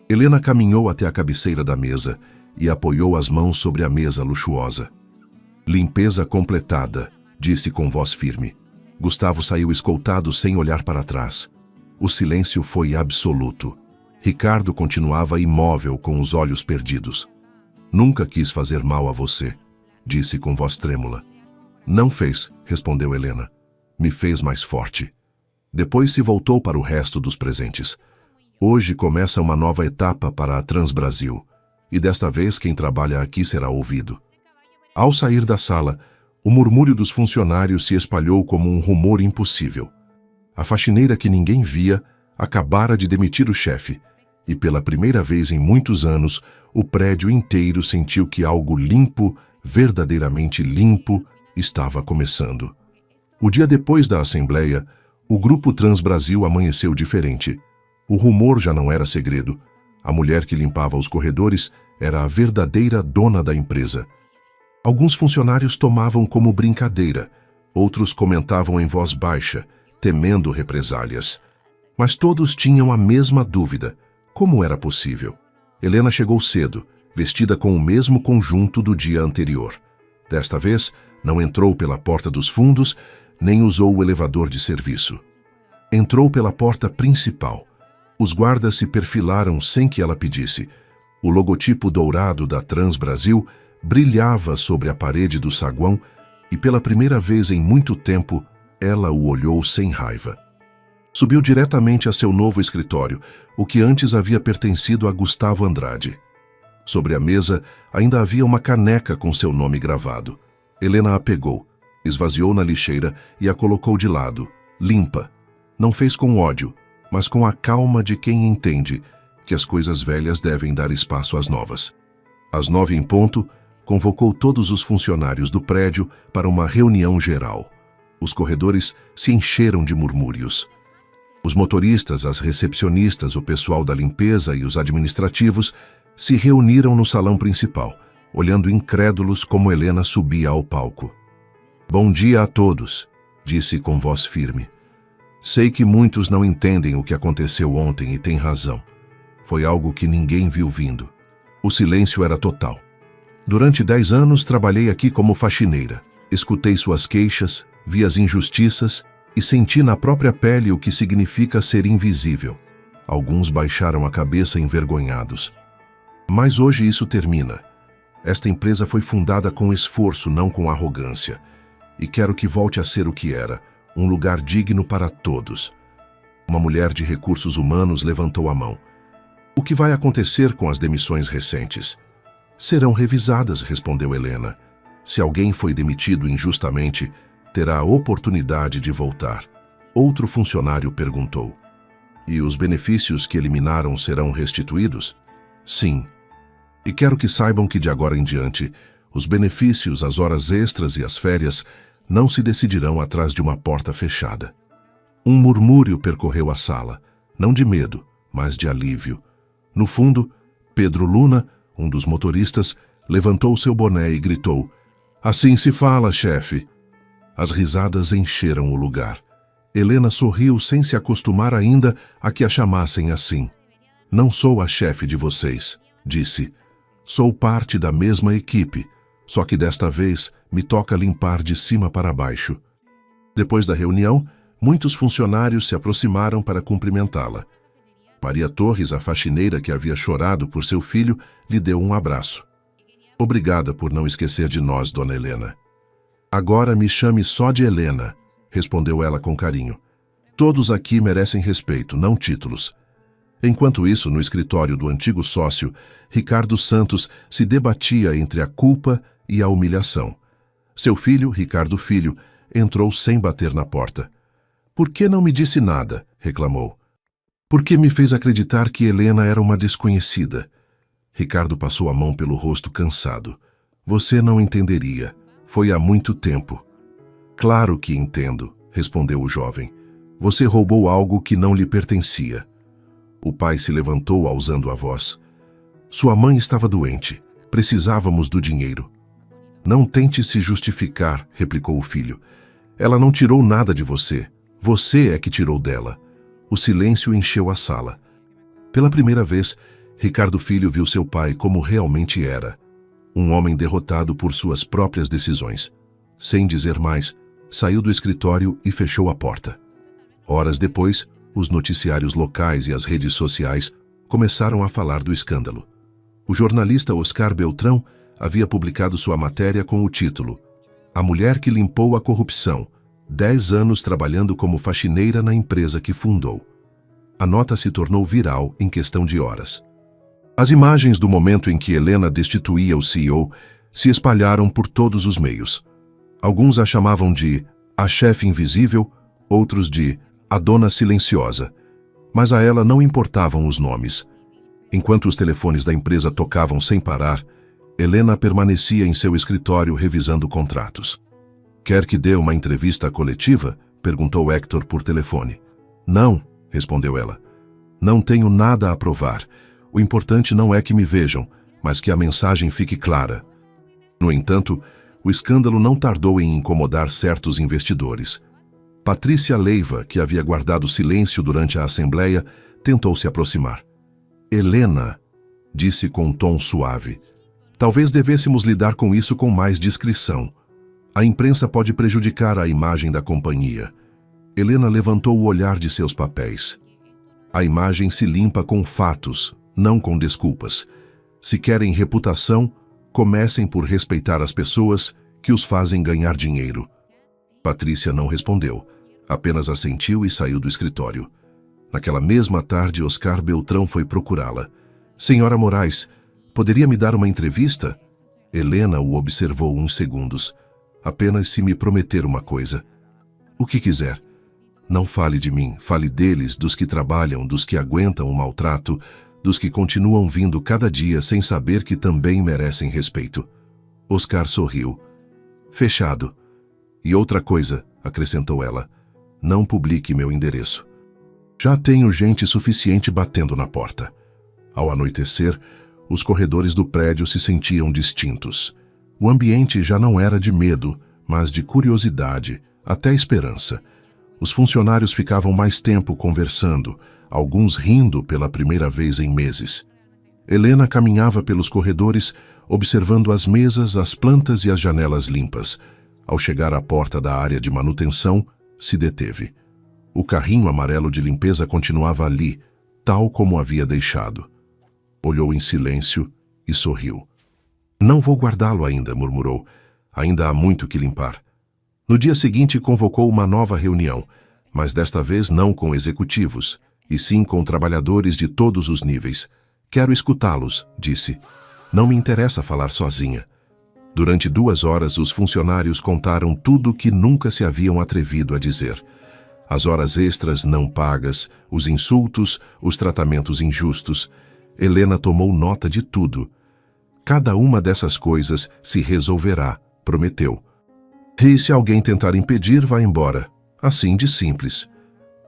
Helena caminhou até a cabeceira da mesa e apoiou as mãos sobre a mesa luxuosa. "Limpeza completada", disse com voz firme. Gustavo saiu escoltado sem olhar para trás. O silêncio foi absoluto. Ricardo continuava imóvel com os olhos perdidos. "Nunca quis fazer mal a você", disse com voz trêmula. "Não fez", respondeu Helena. "Me fez mais forte." Depois se voltou para o resto dos presentes. "Hoje começa uma nova etapa para a Transbrasil, e desta vez quem trabalha aqui será ouvido." Ao sair da sala, o murmúrio dos funcionários se espalhou como um rumor impossível. A faxineira que ninguém via acabara de demitir o chefe, e pela primeira vez em muitos anos, o prédio inteiro sentiu que algo limpo, verdadeiramente limpo, estava começando. O dia depois da Assembleia, o Grupo Transbrasil amanheceu diferente. O rumor já não era segredo. A mulher que limpava os corredores era a verdadeira dona da empresa. Alguns funcionários tomavam como brincadeira, outros comentavam em voz baixa, temendo represálias. Mas todos tinham a mesma dúvida: como era possível? Helena chegou cedo, vestida com o mesmo conjunto do dia anterior. Desta vez, Não entrou pela porta dos fundos, nem usou o elevador de serviço. Entrou pela porta principal. Os guardas se perfilaram sem que ela pedisse. O logotipo dourado da Trans Brasil brilhava sobre a parede do saguão e pela primeira vez em muito tempo, ela o olhou sem raiva. Subiu diretamente a seu novo escritório, o que antes havia pertencido a Gustavo Andrade. Sobre a mesa ainda havia uma caneca com seu nome gravado. Helena a pegou, esvaziou na lixeira e a colocou de lado, limpa. Não fez com ódio, mas com a calma de quem entende que as coisas velhas devem dar espaço às novas. Às 9 em ponto, convocou todos os funcionários do prédio para uma reunião geral. Os corredores se encheram de murmúrios. Os motoristas, as recepcionistas, o pessoal da limpeza e os administrativos se reuniram no salão principal, olhando incrédulos como Helena subia ao palco. "Bom dia a todos", disse com voz firme. "Sei que muitos não entendem o que aconteceu ontem e têm razão. Foi algo que ninguém viu vindo. O silêncio era total. Durante 10 anos trabalhei aqui como faxineira. Escutei suas queixas, vi as injustiças e senti na própria pele o que significa ser invisível. Alguns baixaram a cabeça envergonhados. Mas hoje isso termina. Esta empresa foi fundada com esforço, não com arrogância. E quero que volte a ser o que era, um lugar digno para todos." Uma mulher de recursos humanos levantou a mão. "O que vai acontecer com as demissões recentes?" "Serão revisadas", respondeu Helena. "Se alguém foi demitido injustamente, terá a oportunidade de voltar." Outro funcionário perguntou. "E os benefícios que eliminaram serão restituídos?" "Sim. E quero que saibam que de agora em diante, os benefícios, as horas extras e as férias não se decidirão atrás de uma porta fechada." Um murmúrio percorreu a sala, não de medo, mas de alívio. No fundo, Pedro Luna, um dos motoristas, levantou seu boné e gritou: "Assim se fala, chefe." As risadas encheram o lugar. Helena sorriu sem se acostumar ainda a que a chamassem assim. "Não sou a chefe de vocês", disse. "Sou parte da mesma equipe, só que desta vez me toca limpar de cima para baixo." Depois da reunião, muitos funcionários se aproximaram para cumprimentá-la. Maria Torres, a faxineira que havia chorado por seu filho, lhe deu um abraço. "Obrigada por não esquecer de nós, dona Helena." "Agora me chame só de Helena", respondeu ela com carinho. "Todos aqui merecem respeito, não títulos." Enquanto isso, no escritório do antigo sócio, Ricardo Santos se debatia entre a culpa e a humilhação. Seu filho, Ricardo Filho, entrou sem bater na porta. "Por que não me disse nada?", reclamou. "Porque me fez acreditar que Helena era uma desconhecida." Ricardo passou a mão pelo rosto cansado. "Você não entenderia. Foi há muito tempo." "Claro que entendo", respondeu o jovem. "Você roubou algo que não lhe pertencia." O pai se levantou alçando a voz. "Sua mãe estava doente. Precisávamos do dinheiro." "Não tente se justificar", replicou o filho. "Ela não tirou nada de você. Você é que tirou dela." O silêncio encheu a sala. Pela primeira vez, Ricardo Filho viu seu pai como realmente era. Um homem derrotado por suas próprias decisões. Sem dizer mais, saiu do escritório e fechou a porta. Horas depois, os noticiários locais e as redes sociais começaram a falar do escândalo. O jornalista Oscar Beltrão havia publicado sua matéria com o título "A Mulher que Limpou a Corrupção, 10 anos trabalhando como faxineira na empresa que fundou." A nota se tornou viral em questão de horas. As imagens do momento em que Helena destituía o CEO se espalharam por todos os meios. Alguns a chamavam de "a chefe invisível", outros de "a dona silenciosa", mas a ela não importavam os nomes. Enquanto os telefones da empresa tocavam sem parar, Helena permanecia em seu escritório revisando contratos. "Quer que dê uma entrevista coletiva?", perguntou Hector por telefone. "Não", respondeu ela. "Não tenho nada a provar. O importante não é que me vejam, mas que a mensagem fique clara." No entanto, o escândalo não tardou em incomodar certos investidores. Patrícia Leiva, que havia guardado silêncio durante a assembleia, tentou se aproximar. "Helena", disse com um tom suave, "talvez devêssemos lidar com isso com mais discrição." A imprensa pode prejudicar a imagem da companhia. Helena levantou o olhar de seus papéis. A imagem se limpa com fatos, não com desculpas. Se querem reputação, comecem por respeitar as pessoas que os fazem ganhar dinheiro. Patrícia não respondeu, apenas assentiu e saiu do escritório. Naquela mesma tarde, Oscar Beltrão foi procurá-la. Senhora Moraes, poderia me dar uma entrevista? Helena o observou uns segundos. Apenas se me prometer uma coisa. O que quiser. Não fale de mim, fale deles, dos que trabalham, dos que aguentam o maltrato, dos que continuam vindo cada dia sem saber que também merecem respeito. Oscar sorriu. Fechado. E outra coisa, acrescentou ela, não publique meu endereço. Já tenho gente suficiente batendo na porta. Ao anoitecer, os corredores do prédio se sentiam distintos. O ambiente já não era de medo, mas de curiosidade, até esperança. Os funcionários ficavam mais tempo conversando, alguns rindo pela primeira vez em meses. Helena caminhava pelos corredores, observando as mesas, as plantas e as janelas limpas. Ao chegar à porta da área de manutenção, se deteve. O carrinho amarelo de limpeza continuava ali, tal como havia deixado. Olhou em silêncio e sorriu. Não vou guardá-lo ainda, murmurou. Ainda há muito que limpar. No dia seguinte, convocou uma nova reunião, mas desta vez não com executivos, e sim com trabalhadores de todos os níveis. Quero escutá-los, disse. Não me interessa falar sozinha. Durante 2 horas, os funcionários contaram tudo o que nunca se haviam atrevido a dizer. As horas extras não pagas, os insultos, os tratamentos injustos. Helena tomou nota de tudo. Cada uma dessas coisas se resolverá, prometeu. E se alguém tentar impedir, vá embora. Assim de simples.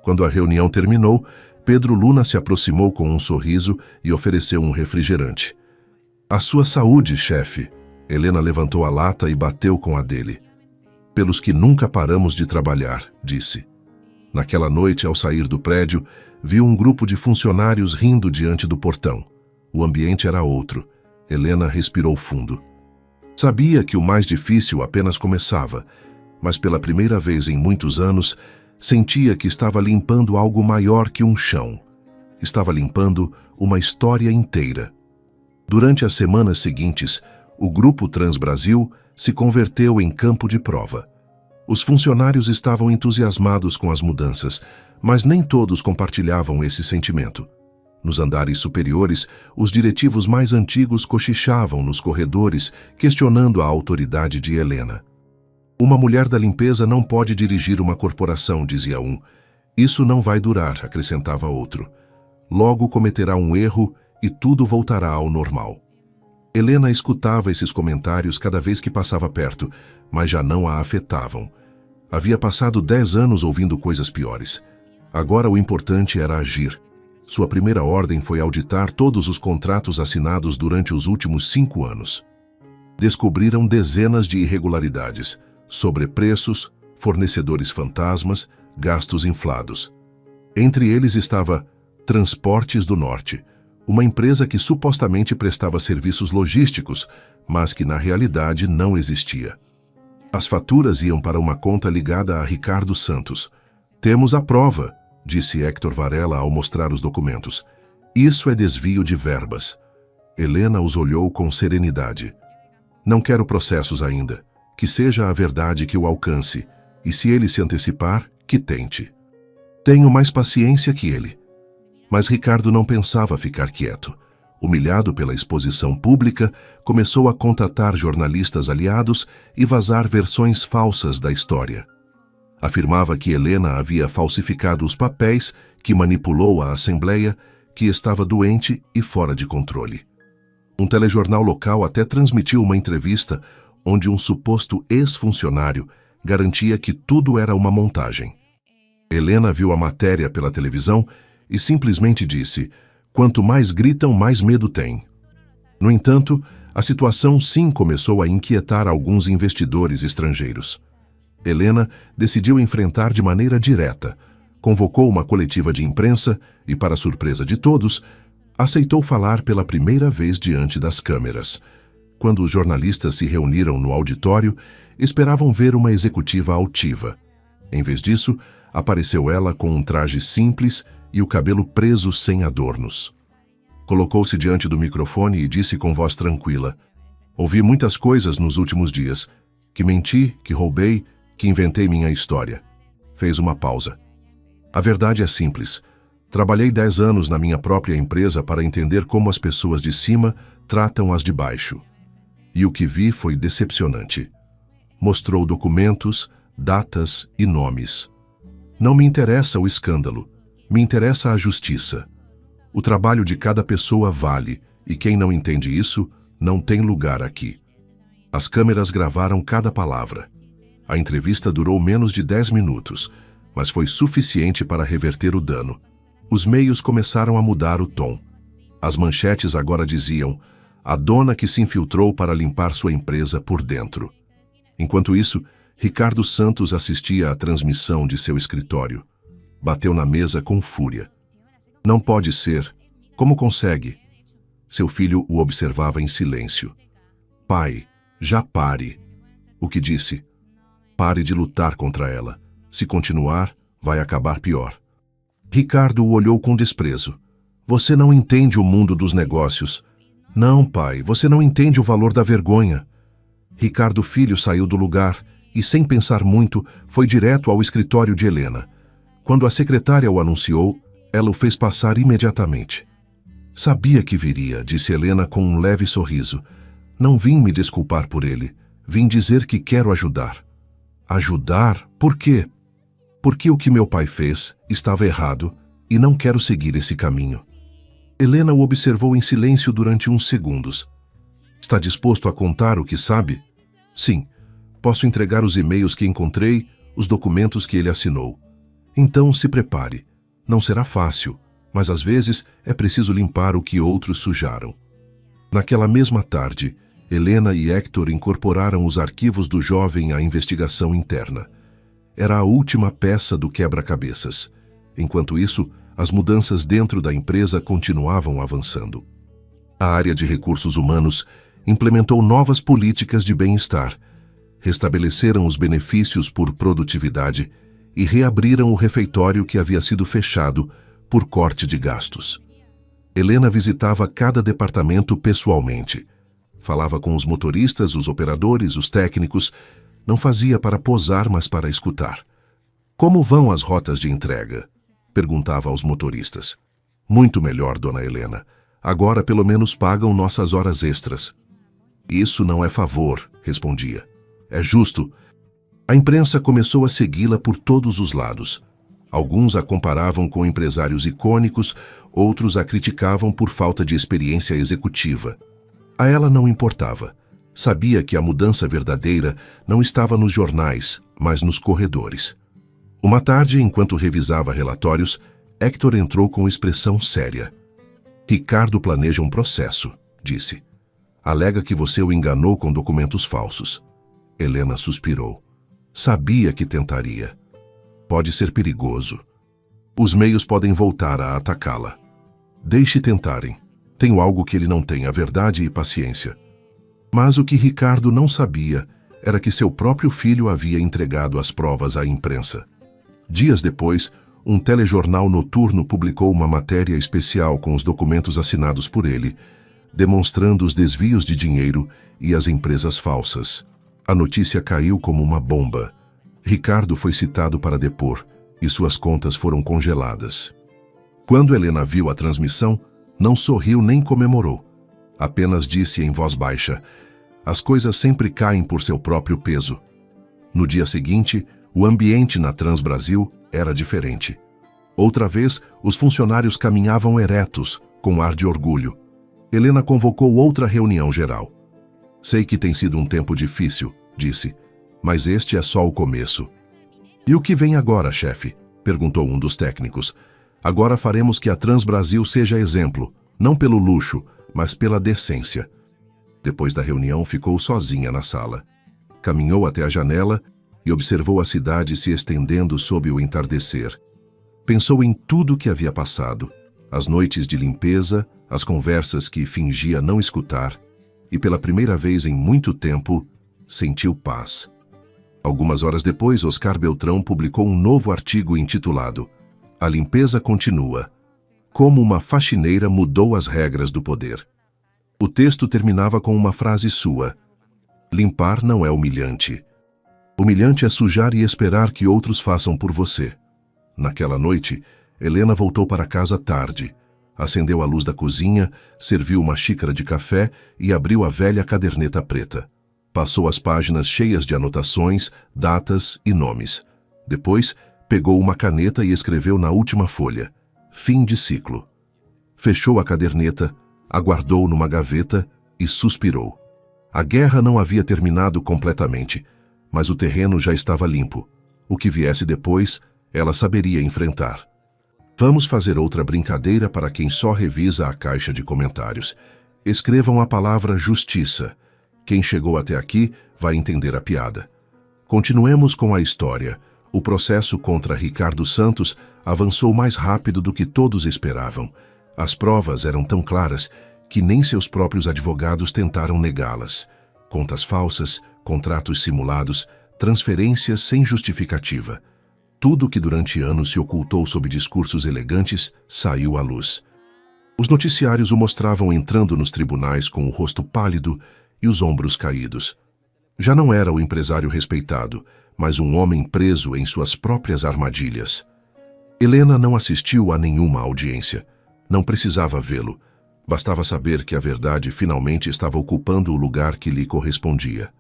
Quando a reunião terminou, Pedro Luna se aproximou com um sorriso e ofereceu um refrigerante. A sua saúde, chefe. Helena levantou a lata e bateu com a dele. Pelos que nunca paramos de trabalhar, disse. Naquela noite, ao sair do prédio, viu um grupo de funcionários rindo diante do portão. O ambiente era outro. Helena respirou fundo. Sabia que o mais difícil apenas começava, mas pela primeira vez em muitos anos, sentia que estava limpando algo maior que um chão. Estava limpando uma história inteira. Durante as semanas seguintes, o Grupo Transbrasil se converteu em campo de prova. Os funcionários estavam entusiasmados com as mudanças, mas nem todos compartilhavam esse sentimento. Nos andares superiores, os diretivos mais antigos cochichavam nos corredores, questionando a autoridade de Helena. Uma mulher da limpeza não pode dirigir uma corporação, dizia um. Isso não vai durar, acrescentava outro. Logo cometerá um erro e tudo voltará ao normal. Helena escutava esses comentários cada vez que passava perto, mas já não a afetavam. Havia passado 10 anos ouvindo coisas piores. Agora o importante era agir. Sua primeira ordem foi auditar todos os contratos assinados durante os últimos 5 anos. Descobriram dezenas de irregularidades, sobrepreços, fornecedores fantasmas, gastos inflados. Entre eles estava Transportes do Norte, uma empresa que supostamente prestava serviços logísticos, mas que na realidade não existia. As faturas iam para uma conta ligada a Ricardo Santos. Temos a prova, disse Héctor Varela ao mostrar os documentos. Isso é desvio de verbas. Helena os olhou com serenidade. Não quero processos ainda. Que seja a verdade que o alcance, e se ele se antecipar, que tente. Tenho mais paciência que ele. Mas Ricardo não pensava ficar quieto. Humilhado pela exposição pública, começou a contatar jornalistas aliados e vazar versões falsas da história. Afirmava que Helena havia falsificado os papéis, que manipulou a Assembleia, que estava doente e fora de controle. Um telejornal local até transmitiu uma entrevista onde um suposto ex-funcionário garantia que tudo era uma montagem. Helena viu a matéria pela televisão e simplesmente disse: quanto mais gritam, mais medo têm. No entanto, a situação sim começou a inquietar alguns investidores estrangeiros. Helena decidiu enfrentar de maneira direta, convocou uma coletiva de imprensa e, para surpresa de todos, aceitou falar pela primeira vez diante das câmeras. Quando os jornalistas se reuniram no auditório, esperavam ver uma executiva altiva. Em vez disso, apareceu ela com um traje simples e o cabelo preso sem adornos. Colocou-se diante do microfone e disse com voz tranquila: "Ouvi muitas coisas nos últimos dias. Que menti, que roubei, que inventei minha história." Fez uma pausa. "A verdade é simples. Trabalhei 10 anos na minha própria empresa para entender como as pessoas de cima tratam as de baixo. E o que vi foi decepcionante." Mostrou documentos, datas e nomes. "Não me interessa o escândalo. Me interessa a justiça. O trabalho de cada pessoa vale, e quem não entende isso, não tem lugar aqui." As câmeras gravaram cada palavra. A entrevista durou menos de 10 minutos, mas foi suficiente para reverter o dano. Os meios começaram a mudar o tom. As manchetes agora diziam: "A dona que se infiltrou para limpar sua empresa por dentro." Enquanto isso, Ricardo Santos assistia à transmissão de seu escritório. Bateu na mesa com fúria. "Não pode ser. Como consegue?" Seu filho o observava em silêncio. "Pai, já pare." O que disse? "Pare de lutar contra ela. Se continuar, vai acabar pior." Ricardo o olhou com desprezo. "Você não entende o mundo dos negócios." "Não, pai, você não entende o valor da vergonha." Ricardo Filho saiu do lugar e, sem pensar muito, foi direto ao escritório de Helena. Quando a secretária o anunciou, ela o fez passar imediatamente. "Sabia que viria", disse Helena com um leve sorriso. "Não vim me desculpar por ele. Vim dizer que quero ajudar." "Ajudar? Por quê?" "Porque o que meu pai fez estava errado e não quero seguir esse caminho." Helena o observou em silêncio durante uns segundos. "Está disposto a contar o que sabe?" "Sim. Posso entregar os e-mails que encontrei, os documentos que ele assinou." "Então se prepare. Não será fácil, mas às vezes é preciso limpar o que outros sujaram." Naquela mesma tarde, Helena e Hector incorporaram os arquivos do jovem à investigação interna. Era a última peça do quebra-cabeças. Enquanto isso, as mudanças dentro da empresa continuavam avançando. A área de recursos humanos implementou novas políticas de bem-estar, restabeleceram os benefícios por produtividade e reabriram o refeitório que havia sido fechado por corte de gastos. Helena visitava cada departamento pessoalmente. Falava com os motoristas, os operadores, os técnicos. Não fazia para posar, mas para escutar. "Como vão as rotas de entrega?" perguntava aos motoristas. "Muito melhor, dona Helena. Agora pelo menos pagam nossas horas extras." "Isso não é favor", respondia. "É justo." A imprensa começou a segui-la por todos os lados. Alguns a comparavam com empresários icônicos, outros a criticavam por falta de experiência executiva. A ela não importava. Sabia que a mudança verdadeira não estava nos jornais, mas nos corredores. Uma tarde, enquanto revisava relatórios, Hector entrou com expressão séria. "Ricardo planeja um processo", disse. "Alega que você o enganou com documentos falsos." Helena suspirou. Sabia que tentaria. Pode ser perigoso. Os meios podem voltar a atacá-la. Deixe tentarem. Tenho algo que ele não tem, a verdade e paciência. Mas o que Ricardo não sabia era que seu próprio filho havia entregado as provas à imprensa. Dias depois, um telejornal noturno publicou uma matéria especial com os documentos assinados por ele, demonstrando os desvios de dinheiro e as empresas falsas. A notícia caiu como uma bomba. Ricardo foi citado para depor e suas contas foram congeladas. Quando Helena viu a transmissão, não sorriu nem comemorou. Apenas disse em voz baixa: "As coisas sempre caem por seu próprio peso." No dia seguinte, o ambiente na Transbrasil era diferente. Outra vez, os funcionários caminhavam eretos, com ar de orgulho. Helena convocou outra reunião geral. "Sei que tem sido um tempo difícil", disse, "mas este é só o começo." "E o que vem agora, chefe?" perguntou um dos técnicos. "Agora faremos que a Transbrasil seja exemplo, não pelo luxo, mas pela decência." Depois da reunião, ficou sozinha na sala. Caminhou até a janela e observou a cidade se estendendo sob o entardecer. Pensou em tudo o que havia passado, as noites de limpeza, as conversas que fingia não escutar, e pela primeira vez em muito tempo, sentiu paz. Algumas horas depois, Oscar Beltrão publicou um novo artigo intitulado A Limpeza Continua. Como uma faxineira mudou as regras do poder. O texto terminava com uma frase sua: limpar não é humilhante. Humilhante é sujar e esperar que outros façam por você. Naquela noite, Helena voltou para casa tarde, acendeu a luz da cozinha, serviu uma xícara de café e abriu a velha caderneta preta. Passou as páginas cheias de anotações, datas e nomes. Depois, pegou uma caneta e escreveu na última folha: fim de ciclo. Fechou a caderneta, aguardou numa gaveta e suspirou. A guerra não havia terminado completamente, mas o terreno já estava limpo. O que viesse depois, ela saberia enfrentar. Vamos fazer outra brincadeira para quem só revisa a caixa de comentários. Escrevam a palavra justiça. Quem chegou até aqui vai entender a piada. Continuemos com a história. O processo contra Ricardo Santos avançou mais rápido do que todos esperavam. As provas eram tão claras que nem seus próprios advogados tentaram negá-las. Contas falsas, contratos simulados, transferências sem justificativa. Tudo que durante anos se ocultou sob discursos elegantes saiu à luz. Os noticiários o mostravam entrando nos tribunais com o rosto pálido e os ombros caídos. Já não era o empresário respeitado, mas um homem preso em suas próprias armadilhas. Helena não assistiu a nenhuma audiência. Não precisava vê-lo. Bastava saber que a verdade finalmente estava ocupando o lugar que lhe correspondia.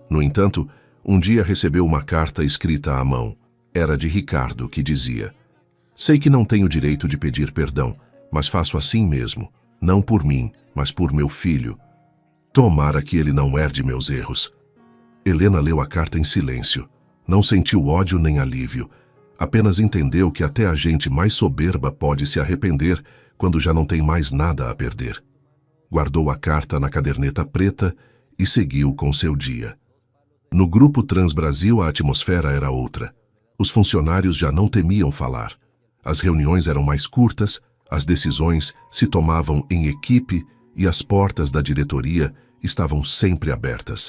No entanto, um dia recebeu uma carta escrita à mão. Era de Ricardo, que dizia: sei que não tenho direito de pedir perdão, mas faço assim mesmo, não por mim, mas por meu filho. Tomara que ele não herde meus erros. Helena leu a carta em silêncio. Não sentiu ódio nem alívio. Apenas entendeu que até a gente mais soberba pode se arrepender quando já não tem mais nada a perder. Guardou a carta na caderneta preta e seguiu com seu dia. No Grupo Transbrasil a atmosfera era outra. Os funcionários já não temiam falar. As reuniões eram mais curtas, as decisões se tomavam em equipe e as portas da diretoria estavam sempre abertas.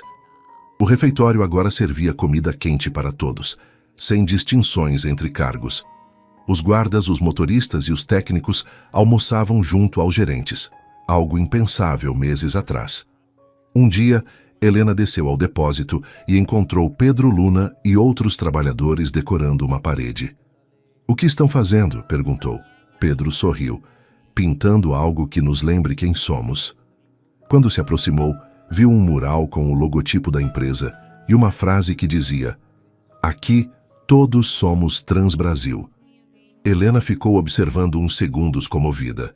O refeitório agora servia comida quente para todos, sem distinções entre cargos. Os guardas, os motoristas e os técnicos almoçavam junto aos gerentes, algo impensável meses atrás. Um dia, Helena desceu ao depósito e encontrou Pedro Luna e outros trabalhadores decorando uma parede. "O que estão fazendo?" perguntou. Pedro sorriu. "Pintando algo que nos lembre quem somos." Quando se aproximou, viu um mural com o logotipo da empresa e uma frase que dizia: "Aqui todos somos Transbrasil." Helena ficou observando uns segundos comovida.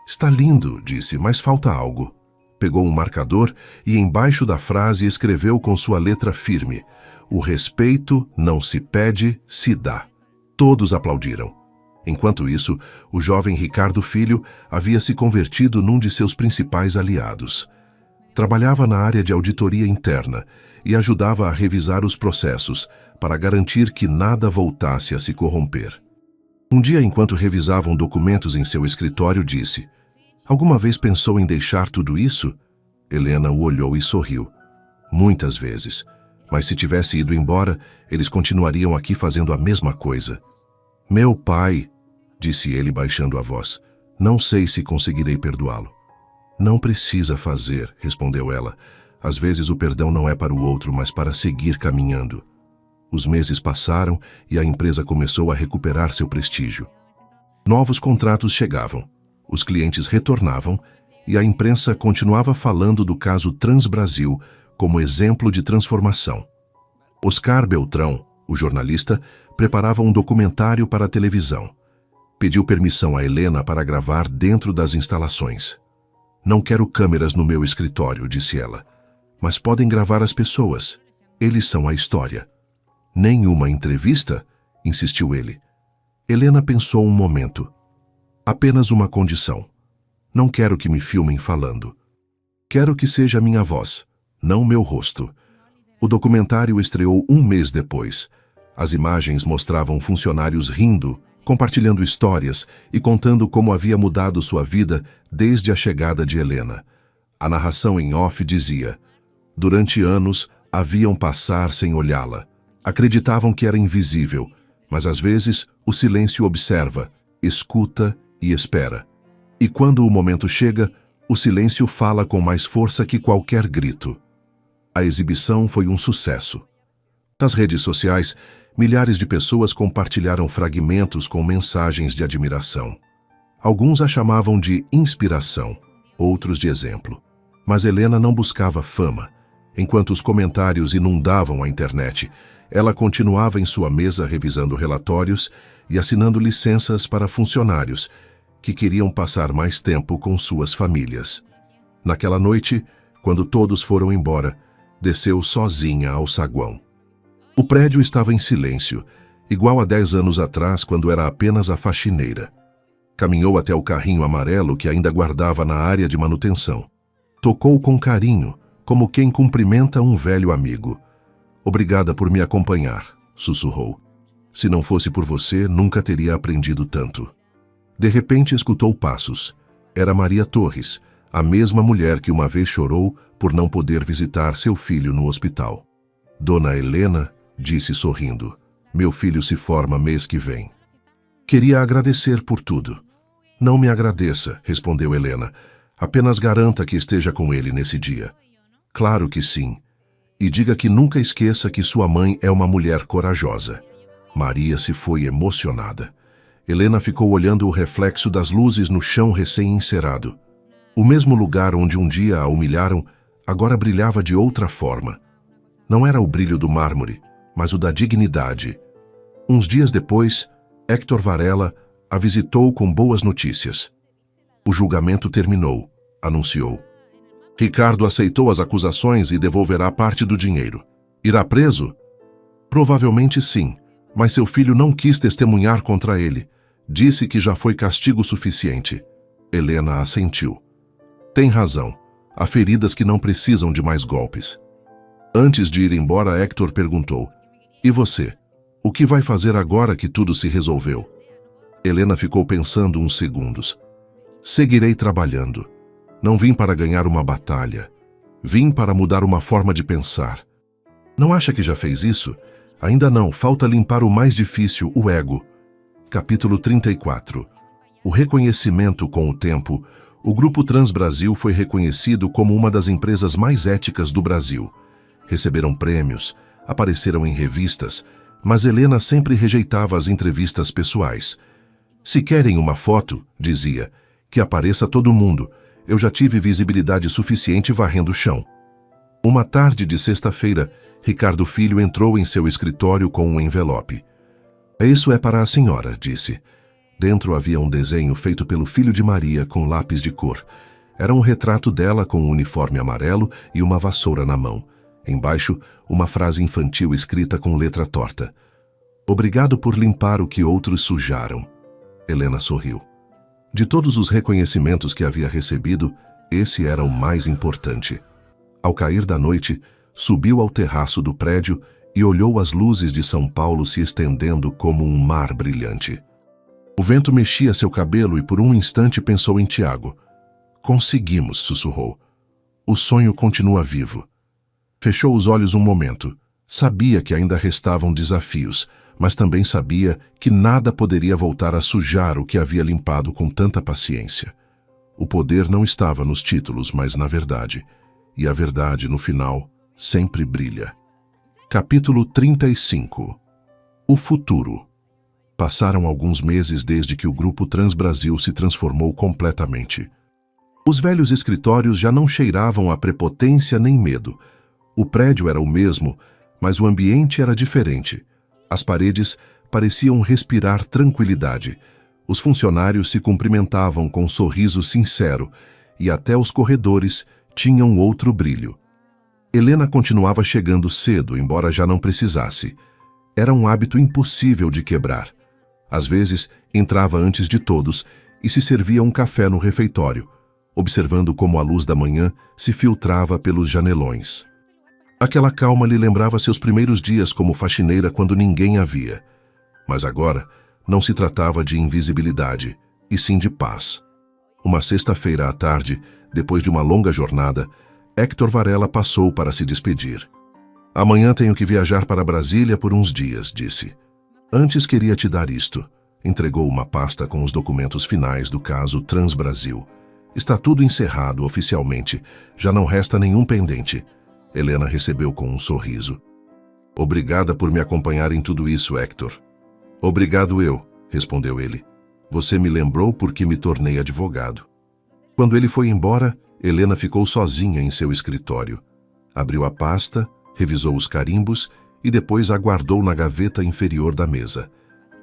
"Está lindo", disse, "mas falta algo." Pegou um marcador e embaixo da frase escreveu com sua letra firme: "O respeito não se pede, se dá." Todos aplaudiram. Enquanto isso, o jovem Ricardo Filho havia se convertido num de seus principais aliados. Trabalhava na área de auditoria interna e ajudava a revisar os processos para garantir que nada voltasse a se corromper. Um dia, enquanto revisavam documentos em seu escritório, disse: "Alguma vez pensou em deixar tudo isso?" Helena o olhou e sorriu. "Muitas vezes. Mas se tivesse ido embora, eles continuariam aqui fazendo a mesma coisa." "Meu pai", disse ele baixando a voz, "não sei se conseguirei perdoá-lo." "Não precisa fazer", respondeu ela. "Às vezes o perdão não é para o outro, mas para seguir caminhando." Os meses passaram e a empresa começou a recuperar seu prestígio. Novos contratos chegavam, os clientes retornavam e a imprensa continuava falando do caso Transbrasil como exemplo de transformação. Oscar Beltrão, o jornalista, preparava um documentário para a televisão. Pediu permissão a Helena para gravar dentro das instalações. "Não quero câmeras no meu escritório", disse ela, "mas podem gravar as pessoas. Eles são a história." "Nenhuma entrevista?", insistiu ele. Helena pensou um momento. "Apenas uma condição. Não quero que me filmem falando. Quero que seja minha voz, não meu rosto." O documentário estreou um mês depois. As imagens mostravam funcionários rindo, compartilhando histórias e contando como havia mudado sua vida desde a chegada de Helena. A narração em off dizia: "Durante anos, haviam passar sem olhá-la. Acreditavam que era invisível, mas às vezes o silêncio observa, escuta e espera. E quando o momento chega, o silêncio fala com mais força que qualquer grito. A exibição foi um sucesso. Nas redes sociais, milhares de pessoas compartilharam fragmentos com mensagens de admiração. Alguns a chamavam de inspiração, outros de exemplo. Mas Helena não buscava fama. Enquanto os comentários inundavam a internet, ela continuava em sua mesa revisando relatórios e assinando licenças para funcionários que queriam passar mais tempo com suas famílias. Naquela noite, quando todos foram embora, desceu sozinha ao saguão. O prédio estava em silêncio, igual a 10 anos atrás, quando era apenas a faxineira. Caminhou até o carrinho amarelo que ainda guardava na área de manutenção. Tocou com carinho, como quem cumprimenta um velho amigo. "Obrigada por me acompanhar", sussurrou. "Se não fosse por você, nunca teria aprendido tanto." De repente escutou passos. Era Maria Torres, a mesma mulher que uma vez chorou por não poder visitar seu filho no hospital. "Dona Helena", disse sorrindo, "meu filho se forma mês que vem." "Queria agradecer por tudo." "Não me agradeça", respondeu Helena. "Apenas garanta que esteja com ele nesse dia." "Claro que sim. E diga que nunca esqueça que sua mãe é uma mulher corajosa." Maria se foi emocionada. Helena ficou olhando o reflexo das luzes no chão recém-encerado. O mesmo lugar onde um dia a humilharam, agora brilhava de outra forma. Não era o brilho do mármore, mas o da dignidade. Uns dias depois, Héctor Varela a visitou com boas notícias. "O julgamento terminou", anunciou. "Ricardo aceitou as acusações e devolverá parte do dinheiro. Irá preso?" "Provavelmente sim, mas seu filho não quis testemunhar contra ele. Disse que já foi castigo suficiente." Helena assentiu. "Tem razão. Há feridas que não precisam de mais golpes." Antes de ir embora, Héctor perguntou: "E você? O que vai fazer agora que tudo se resolveu?" Helena ficou pensando uns segundos. "Seguirei trabalhando. Não vim para ganhar uma batalha. Vim para mudar uma forma de pensar." "Não acha que já fez isso?" "Ainda não. Falta limpar o mais difícil, o ego." Capítulo 34. O reconhecimento com o tempo. O Grupo Transbrasil foi reconhecido como uma das empresas mais éticas do Brasil. Receberam prêmios, apareceram em revistas, mas Helena sempre rejeitava as entrevistas pessoais. "Se querem uma foto", dizia, "que apareça todo mundo. Eu já tive visibilidade suficiente varrendo o chão." Uma tarde de sexta-feira, Ricardo Filho entrou em seu escritório com um envelope. "Isso é para a senhora", disse. Dentro havia um desenho feito pelo filho de Maria com lápis de cor. Era um retrato dela com um uniforme amarelo e uma vassoura na mão. Embaixo, uma frase infantil escrita com letra torta. "Obrigado por limpar o que outros sujaram." Helena sorriu. De todos os reconhecimentos que havia recebido, esse era o mais importante. Ao cair da noite, subiu ao terraço do prédio e olhou as luzes de São Paulo se estendendo como um mar brilhante. O vento mexia seu cabelo e por um instante pensou em Tiago. "Conseguimos", sussurrou. "O sonho continua vivo." Fechou os olhos um momento. Sabia que ainda restavam desafios, mas também sabia que nada poderia voltar a sujar o que havia limpado com tanta paciência. O poder não estava nos títulos, mas na verdade. E a verdade, no final, sempre brilha. Capítulo 35. O futuro. Passaram alguns meses desde que o Grupo Transbrasil se transformou completamente. Os velhos escritórios já não cheiravam a prepotência nem medo. O prédio era o mesmo, mas o ambiente era diferente. As paredes pareciam respirar tranquilidade. Os funcionários se cumprimentavam com um sorriso sincero e até os corredores tinham outro brilho. Helena continuava chegando cedo, embora já não precisasse. Era um hábito impossível de quebrar. Às vezes, entrava antes de todos e se servia um café no refeitório, observando como a luz da manhã se filtrava pelos janelões. Aquela calma lhe lembrava seus primeiros dias como faxineira quando ninguém a via. Mas agora, não se tratava de invisibilidade, e sim de paz. Uma sexta-feira à tarde, depois de uma longa jornada, Héctor Varela passou para se despedir. Amanhã tenho que viajar para Brasília por uns dias, disse. Antes queria te dar isto. Entregou uma pasta com os documentos finais do caso Transbrasil. Está tudo encerrado oficialmente. Já não resta nenhum pendente. Helena recebeu com um sorriso. Obrigada por me acompanhar em tudo isso, Hector. Obrigado eu, respondeu ele. Você me lembrou porque me tornei advogado. Quando ele foi embora, Helena ficou sozinha em seu escritório. Abriu a pasta, revisou os carimbos e depois aguardou na gaveta inferior da mesa.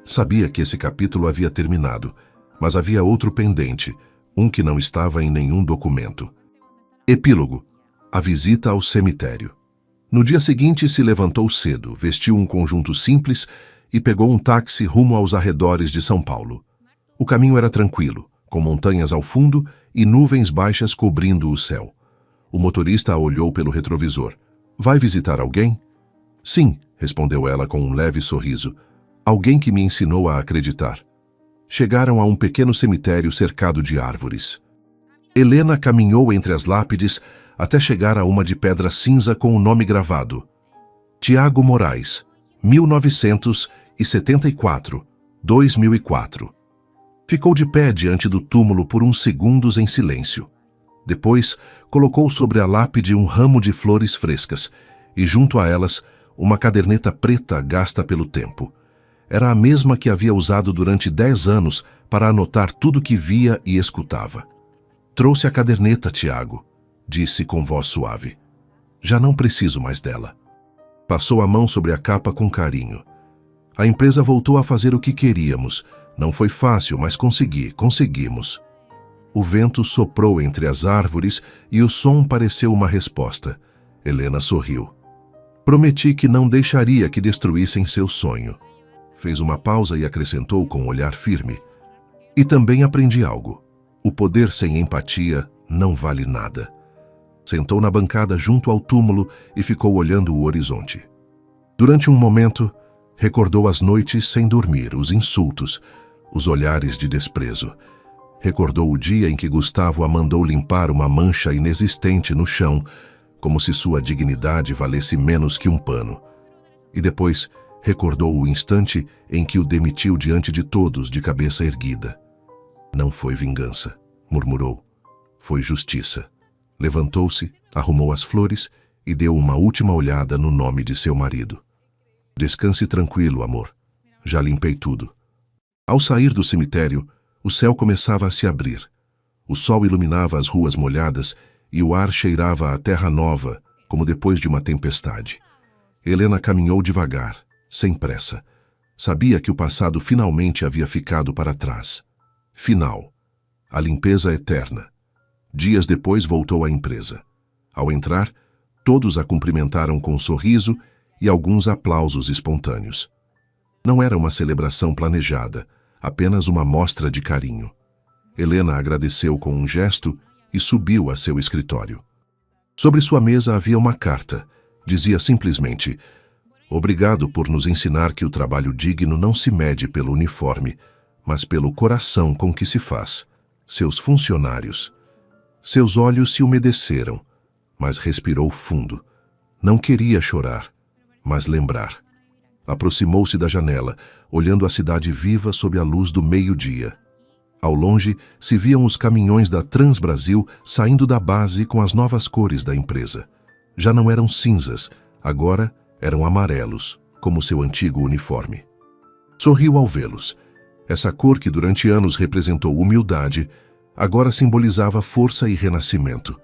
Sabia que esse capítulo havia terminado, mas havia outro pendente, um que não estava em nenhum documento. Epílogo. A visita ao cemitério. No dia seguinte se levantou cedo, vestiu um conjunto simples e pegou um táxi rumo aos arredores de São Paulo. O caminho era tranquilo, com montanhas ao fundo e nuvens baixas cobrindo o céu. O motorista a olhou pelo retrovisor. Vai visitar alguém? Sim, respondeu ela com um leve sorriso. Alguém que me ensinou a acreditar. Chegaram a um pequeno cemitério cercado de árvores. Helena caminhou entre as lápides até chegar a uma de pedra cinza com o nome gravado. Tiago Moraes, 1974, 2004. Ficou de pé diante do túmulo por uns segundos em silêncio. Depois, colocou sobre a lápide um ramo de flores frescas e, junto a elas, uma caderneta preta gasta pelo tempo. Era a mesma que havia usado durante 10 anos para anotar tudo que via e escutava. Trouxe a caderneta, Tiago, disse com voz suave. Já não preciso mais dela. Passou a mão sobre a capa com carinho. A empresa voltou a fazer o que queríamos. Não foi fácil, mas conseguimos. O vento soprou entre as árvores e o som pareceu uma resposta. Helena sorriu. Prometi que não deixaria que destruíssem seu sonho. Fez uma pausa e acrescentou com um olhar firme. E também aprendi algo. O poder sem empatia não vale nada. Sentou na bancada junto ao túmulo e ficou olhando o horizonte. Durante um momento, recordou as noites sem dormir, os insultos, os olhares de desprezo. Recordou o dia em que Gustavo a mandou limpar uma mancha inexistente no chão, como se sua dignidade valesse menos que um pano. E depois recordou o instante em que o demitiu diante de todos, de cabeça erguida. Não foi vingança, murmurou. Foi justiça. Levantou-se, arrumou as flores e deu uma última olhada no nome de seu marido. Descanse tranquilo, amor. Já limpei tudo. Ao sair do cemitério, o céu começava a se abrir. O sol iluminava as ruas molhadas e o ar cheirava a terra nova, como depois de uma tempestade. Helena caminhou devagar, sem pressa. Sabia que o passado finalmente havia ficado para trás. Final. A limpeza eterna. Dias depois voltou à empresa. Ao entrar, todos a cumprimentaram com um sorriso e alguns aplausos espontâneos. Não era uma celebração planejada, apenas uma mostra de carinho. Helena agradeceu com um gesto e subiu a seu escritório. Sobre sua mesa havia uma carta. Dizia simplesmente: obrigado por nos ensinar que o trabalho digno não se mede pelo uniforme, mas pelo coração com que se faz. Seus funcionários. Seus olhos se umedeceram, mas respirou fundo. Não queria chorar, mas lembrar. Aproximou-se da janela, olhando a cidade viva sob a luz do meio-dia. Ao longe, se viam os caminhões da Transbrasil saindo da base com as novas cores da empresa. Já não eram cinzas, agora eram amarelos, como seu antigo uniforme. Sorriu ao vê-los. Essa cor que durante anos representou humildade, agora simbolizava força e renascimento.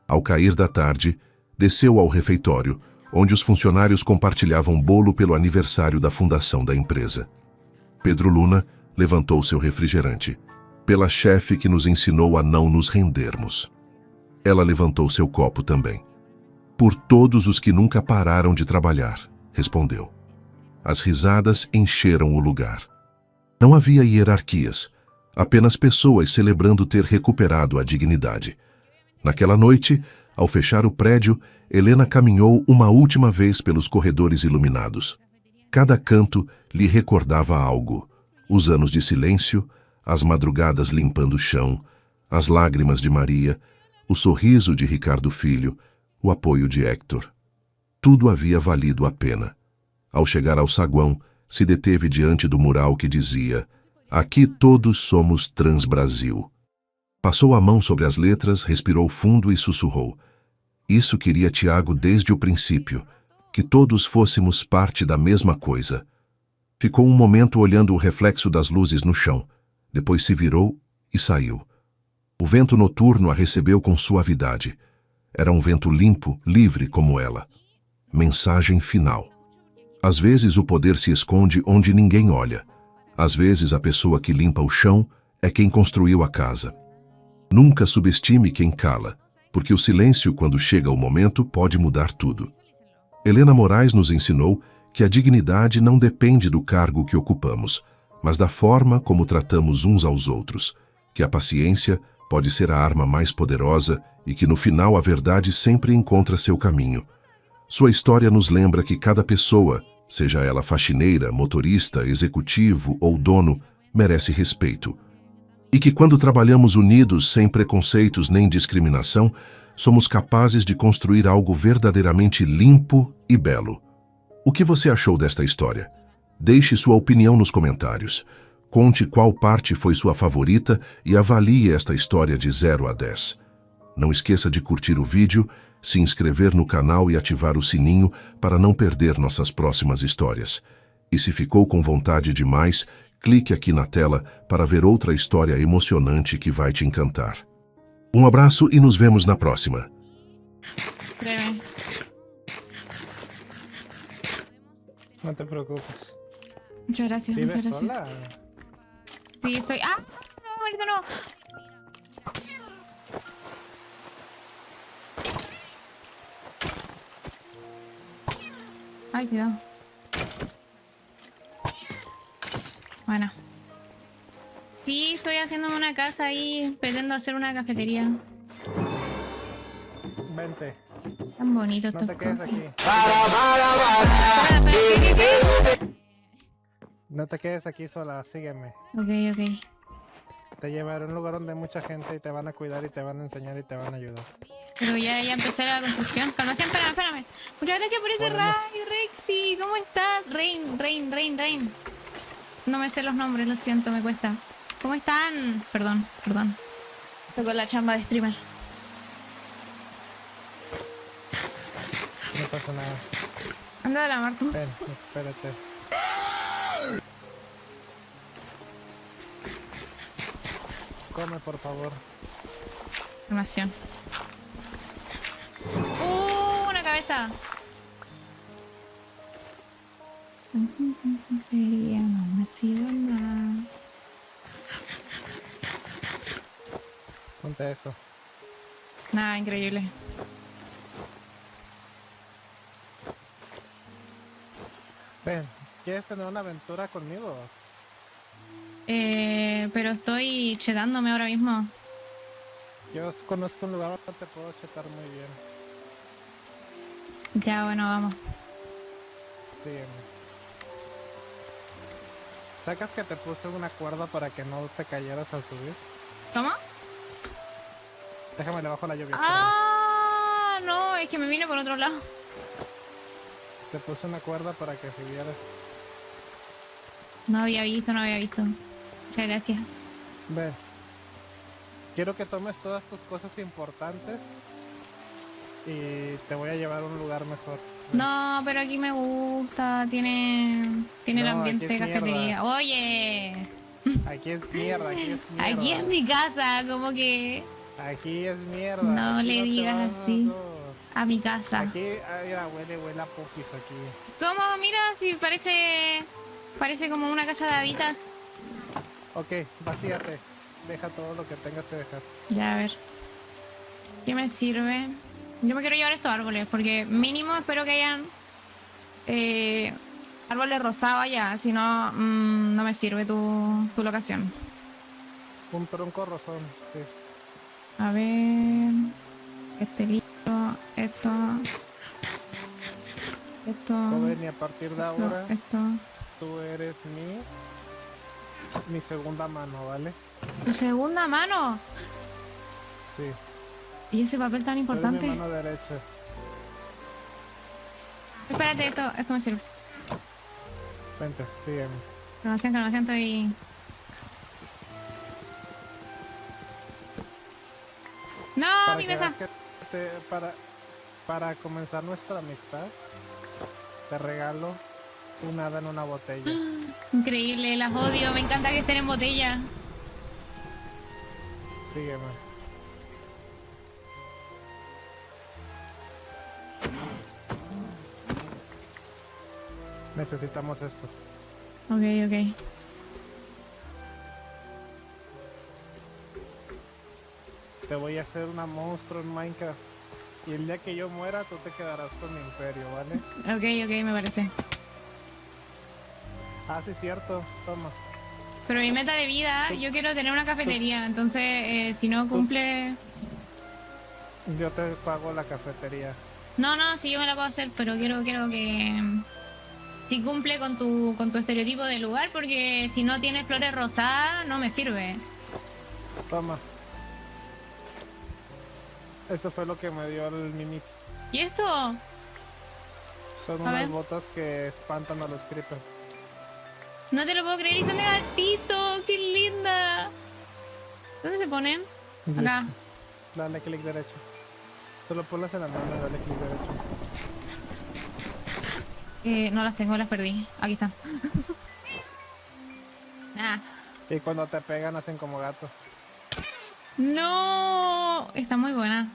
Ao cair da tarde, desceu ao refeitório, onde os funcionários compartilhavam bolo pelo aniversário da fundação da empresa. Pedro Luna levantou seu refrigerante. Pela chefe que nos ensinou a não nos rendermos. Ela levantou seu copo também. Por todos os que nunca pararam de trabalhar, respondeu. As risadas encheram o lugar. Não havia hierarquias, apenas pessoas celebrando ter recuperado a dignidade. Naquela noite, ao fechar o prédio, Helena caminhou uma última vez pelos corredores iluminados. Cada canto lhe recordava algo: os anos de silêncio, as madrugadas limpando o chão, as lágrimas de Maria, o sorriso de Ricardo Filho, o apoio de Hector. tudo havia valido a pena. Ao chegar ao saguão, se deteve diante do mural que dizia: "Aqui todos somos Transbrasil". Passou a mão sobre as letras, respirou fundo e sussurrou: "Isso queria Tiago desde o princípio, que todos fôssemos parte da mesma coisa". Ficou um momento olhando o reflexo das luzes no chão, depois se virou e saiu. O vento noturno a recebeu com suavidade. Era um vento limpo, livre como ela. Mensagem final. Às vezes o poder se esconde onde ninguém olha. Às vezes a pessoa que limpa o chão é quem construiu a casa. Nunca subestime quem cala, porque o silêncio, quando chega o momento, pode mudar tudo. Helena Moraes nos ensinou que a dignidade não depende do cargo que ocupamos, mas da forma como tratamos uns aos outros, que a paciência pode ser a arma mais poderosa e que no final a verdade sempre encontra seu caminho. Sua história nos lembra que cada pessoa, seja ela faxineira, motorista, executivo ou dono, merece respeito. E que quando trabalhamos unidos, sem preconceitos nem discriminação, somos capazes de construir algo verdadeiramente limpo e belo. O que você achou desta história? Deixe sua opinião nos comentários. Conte qual parte foi sua favorita e avalie esta história de 0 a 10. Não esqueça de curtir o vídeo, se inscrever no canal e ativar o sininho para não perder nossas próximas histórias. E se ficou com vontade de mais, clique aqui na tela para ver outra história emocionante que vai te encantar. Um abraço e nos vemos na próxima. Créeme. No te preocupes. Muchas gracias, muchas ¿Vives gracias. sola? Sí, estoy... ¡Ah! No, ahorita no. Ay, cuidado. Bueno. Sí, estoy haciéndome una casa ahí. Pretendo hacer una cafetería. Vente, Tan bonito no estos te quedes cofres. aquí. Espera, ¿qué? No te quedes aquí sola, sígueme. Ok, ok. Te llevaré a un lugar donde hay mucha gente y te van a cuidar y te van a enseñar y te van a ayudar. Pero ya empecé la construcción. Calmación, espérame. Muchas gracias por ese Podemos- raid, Rexy. ¿Cómo estás? Rain. No me sé los nombres, lo siento, me cuesta. ¿Cómo están? Perdón. Estoy con la chamba de streamer. No pasa nada. Anda a la Marco. Ven, espérate. Come, por favor. Calmación. Una cabeza. No me sirve más. Ponte eso. Nada, increíble. Ven, ¿quieres tener una aventura conmigo? Pero estoy chetándome ahora mismo. Yo conozco un lugar donde te puedo chetar muy bien. Ya, bueno, vamos. Sígueme. ¿Sacas que te puse una cuerda para que no te cayeras al subir? ¿Cómo? Déjame le bajo la lluvia. Ah, no, es que me vine por otro lado. Te puse una cuerda para que subieras. No había visto. Muchas gracias. Ven. Quiero que tomes todas tus cosas importantes y te voy a llevar a un lugar mejor. Ven. No, pero aquí me gusta, tiene el No, ambiente aquí de es cafetería. mierda. Oye, Aquí es mierda, aquí es mierda. aquí es mi casa, como que Aquí es mierda. No aquí le te digas vas a así. todos. a mi casa. Aquí, mira, huele a pupis aquí. ¿Cómo? Mira, si parece como una casa de haditas. Ok, vacíate. Deja todo lo que tengas que dejar. Ya, a ver. ¿Qué me sirve? Yo me quiero llevar estos árboles, porque mínimo espero que hayan árboles rosados allá, si no, no me sirve tu locación. Un tronco rosón, sí. A ver... Este libro, esto... Joven, y a partir de ahora, esto... tú eres mi segunda mano, ¿vale? ¿Tu segunda mano? Sí. ¿Y ese papel tan Tú eres mi importante? mano derecha. Espérate, esto me sirve. Vente, sígueme. Calmación, estoy... ¡No, mi que mesa! veas que para comenzar nuestra amistad, te regalo un hada en una botella. Increíble, las odio. Me encanta que estén en botella. Sígueme. Necesitamos esto. Ok. Te voy a hacer una monstruo en Minecraft. Y el día que yo muera, tú te quedarás con mi imperio, ¿vale? Ok, me parece. Ah, sí, cierto. Toma. Pero mi meta de vida, yo quiero tener una cafetería. Entonces, si no cumple... Yo te pago la cafetería. No, sí, yo me la puedo hacer, pero quiero que... Si cumple con tu estereotipo de lugar, porque si no tiene flores rosadas, no me sirve. Toma. Eso fue lo que me dio el mini. ¿Y esto? Son A unas ver. botas que espantan a los creepers. No te lo puedo creer, y son de gatito. ¡Qué linda! ¿Dónde se ponen? Acá. Dale clic derecho. Solo ponlas en la mano y dale clic derecho. No las tengo, las perdí. Aquí están. Ah. Y cuando te pegan hacen como gatos. No, está muy buena.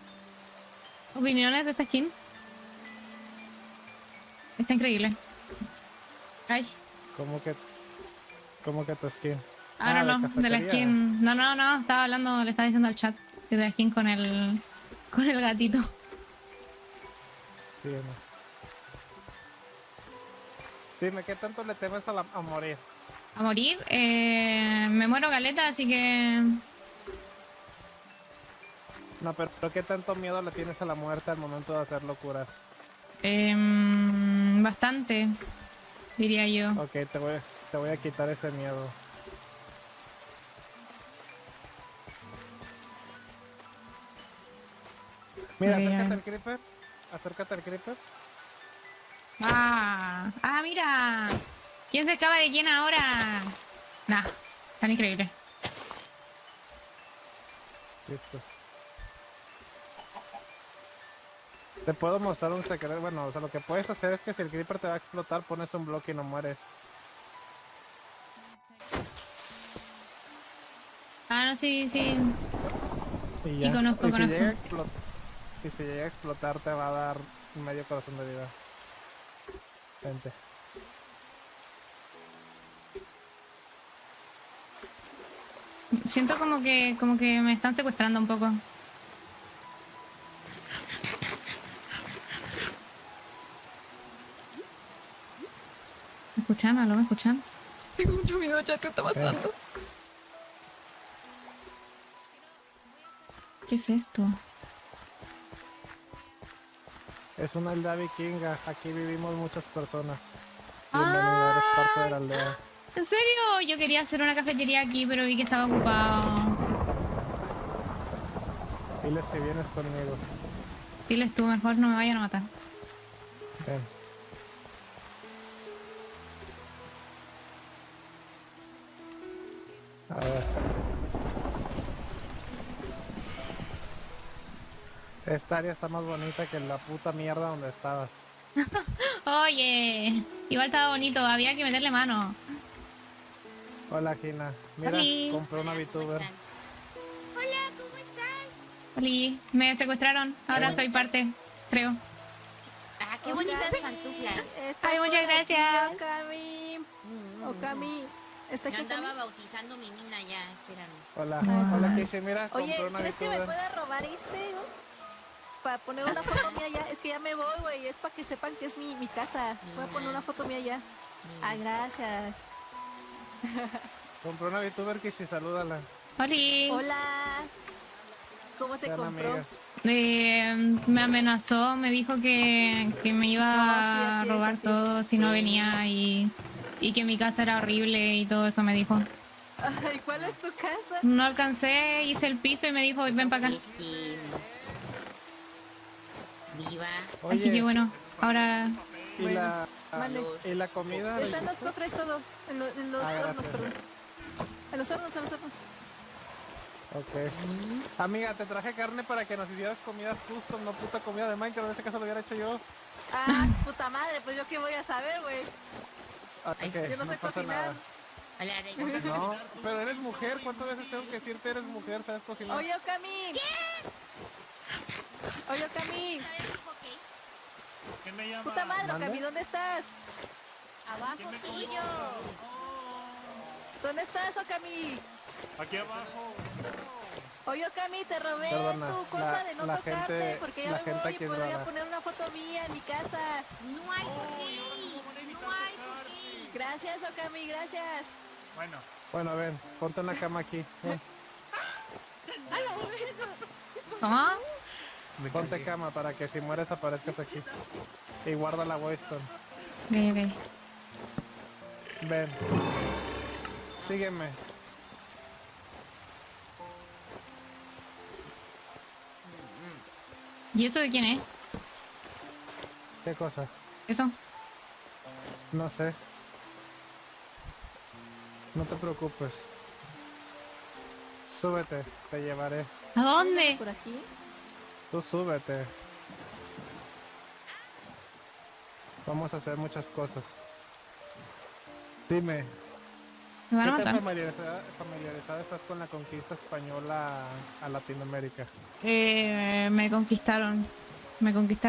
¿Opiniones de esta skin? Está increíble. Ay, ¿Cómo que tu skin? no, de la cafetería. skin. No, estaba hablando, le estaba diciendo al chat que de la skin con el gatito. Sí, no. Dime, ¿qué tanto le temes a morir? A morir, me muero caleta, así que... No, pero ¿qué tanto miedo le tienes a la muerte al momento de hacer locuras? Bastante, diría yo. Ok, te voy a quitar ese miedo. Mira, acércate al creeper. Acércate al creeper. Mira. ¿Quién se escapa de quién ahora? Nah, tan increíble. Listo. Te puedo mostrar un secreto. Bueno, o sea, lo que puedes hacer es que si el creeper te va a explotar, pones un bloque y no mueres. No, sí. Y Sí, conozco. Si llega a explotar, te va a dar medio corazón de vida. Vente. Siento como que me están secuestrando un poco. ¿Me escuchan? ¿Aló? ¿Me escuchan? Tengo mucho miedo, chat, ¿qué está pasando? ¿Qué es esto? Es una aldea vikinga. Aquí vivimos muchas personas. Bienvenida, eres parte de la aldea. ¿En serio? Yo quería hacer una cafetería aquí, pero vi que estaba ocupado. Diles que vienes conmigo. Diles tú, mejor no me vayan a matar. Ven. A ver. Esta área está más bonita que la puta mierda donde estabas. Oye, igual estaba bonito, había que meterle mano. Hola, Gina. Mira, Oli. compré una ¿Cómo VTuber. están? Hola, ¿cómo estás? Oli, me secuestraron, ahora soy parte, creo. Ah, qué bonitas pantuflas. Ay, muchas gracias. Okami. Okami. Está Yo aquí andaba Okami. bautizando mi mina ya, espérame. Hola, Ah. hola Kishi, mira, Oye, compré una ¿crees que me VTuber. pueda robar para poner una foto mía allá? Es que ya me voy, güey. Es para que sepan que es mi casa. Voy a poner una foto mía allá. Ah, gracias. Compré una VTuber, Kishi, salúdala. Oli. Hola. ¿Cómo te Sean compró? amigas. Me amenazó, me dijo que me iba No, sí, a así es, robar así todo es. si no Sí. venía y que mi casa era horrible y todo eso me dijo. Ay, ¿cuál es tu casa? No alcancé, hice el piso y me dijo, ven para acá. Viva. Así que Oye, bueno, ahora Y Bueno, la... mande. Y la comida... Están los cofres todo. En los Ah, hornos, gracias. perdón. En los hornos, en los hornos. Ok. Amiga, te traje carne para que nos hicieras comidas custom, no puta comida de Minecraft. En este caso lo hubiera hecho yo. Ah, puta madre, pues yo qué voy a saber, güey. Ok, Yo no sé pasa cocinar. nada. Hola, Rey. No, pero eres mujer. ¿Cuántas veces tengo que decirte eres mujer? ¿Sabes cocinar? Oye, Okami. Oye, Okami. ¿Sabes un poke? ¿Qué me llama? Puta madre, ¿Mande? Okami, ¿dónde estás? Abajo ¿Quién me tuyo. ¿Dónde estás, Okami? Aquí abajo. Oye, Okami, te robé Perdona, tu cosa de no la tocarte, gente- porque ya la me gente voy y aquí es podría rara. poner una foto mía en mi casa. No hay poke. No hay poke. Gracias, Okami, gracias. Bueno, Bueno, ven, ponte en la cama aquí. Ven, ¿Cómo? ponte cama para que si mueres aparezcas aquí. Y guarda la Weston. Ok, ok. Ven. Sígueme. ¿Y eso de quién es? ¿Qué cosa? ¿Eso? No sé. No te preocupes. Súbete, te llevaré. ¿A dónde? ¿Por aquí? Tú súbete. Vamos a hacer muchas cosas. Dime, Me van a ¿qué tan matar. familiarizada estás con la conquista española a Latinoamérica? Me conquistaron. Me conquistaron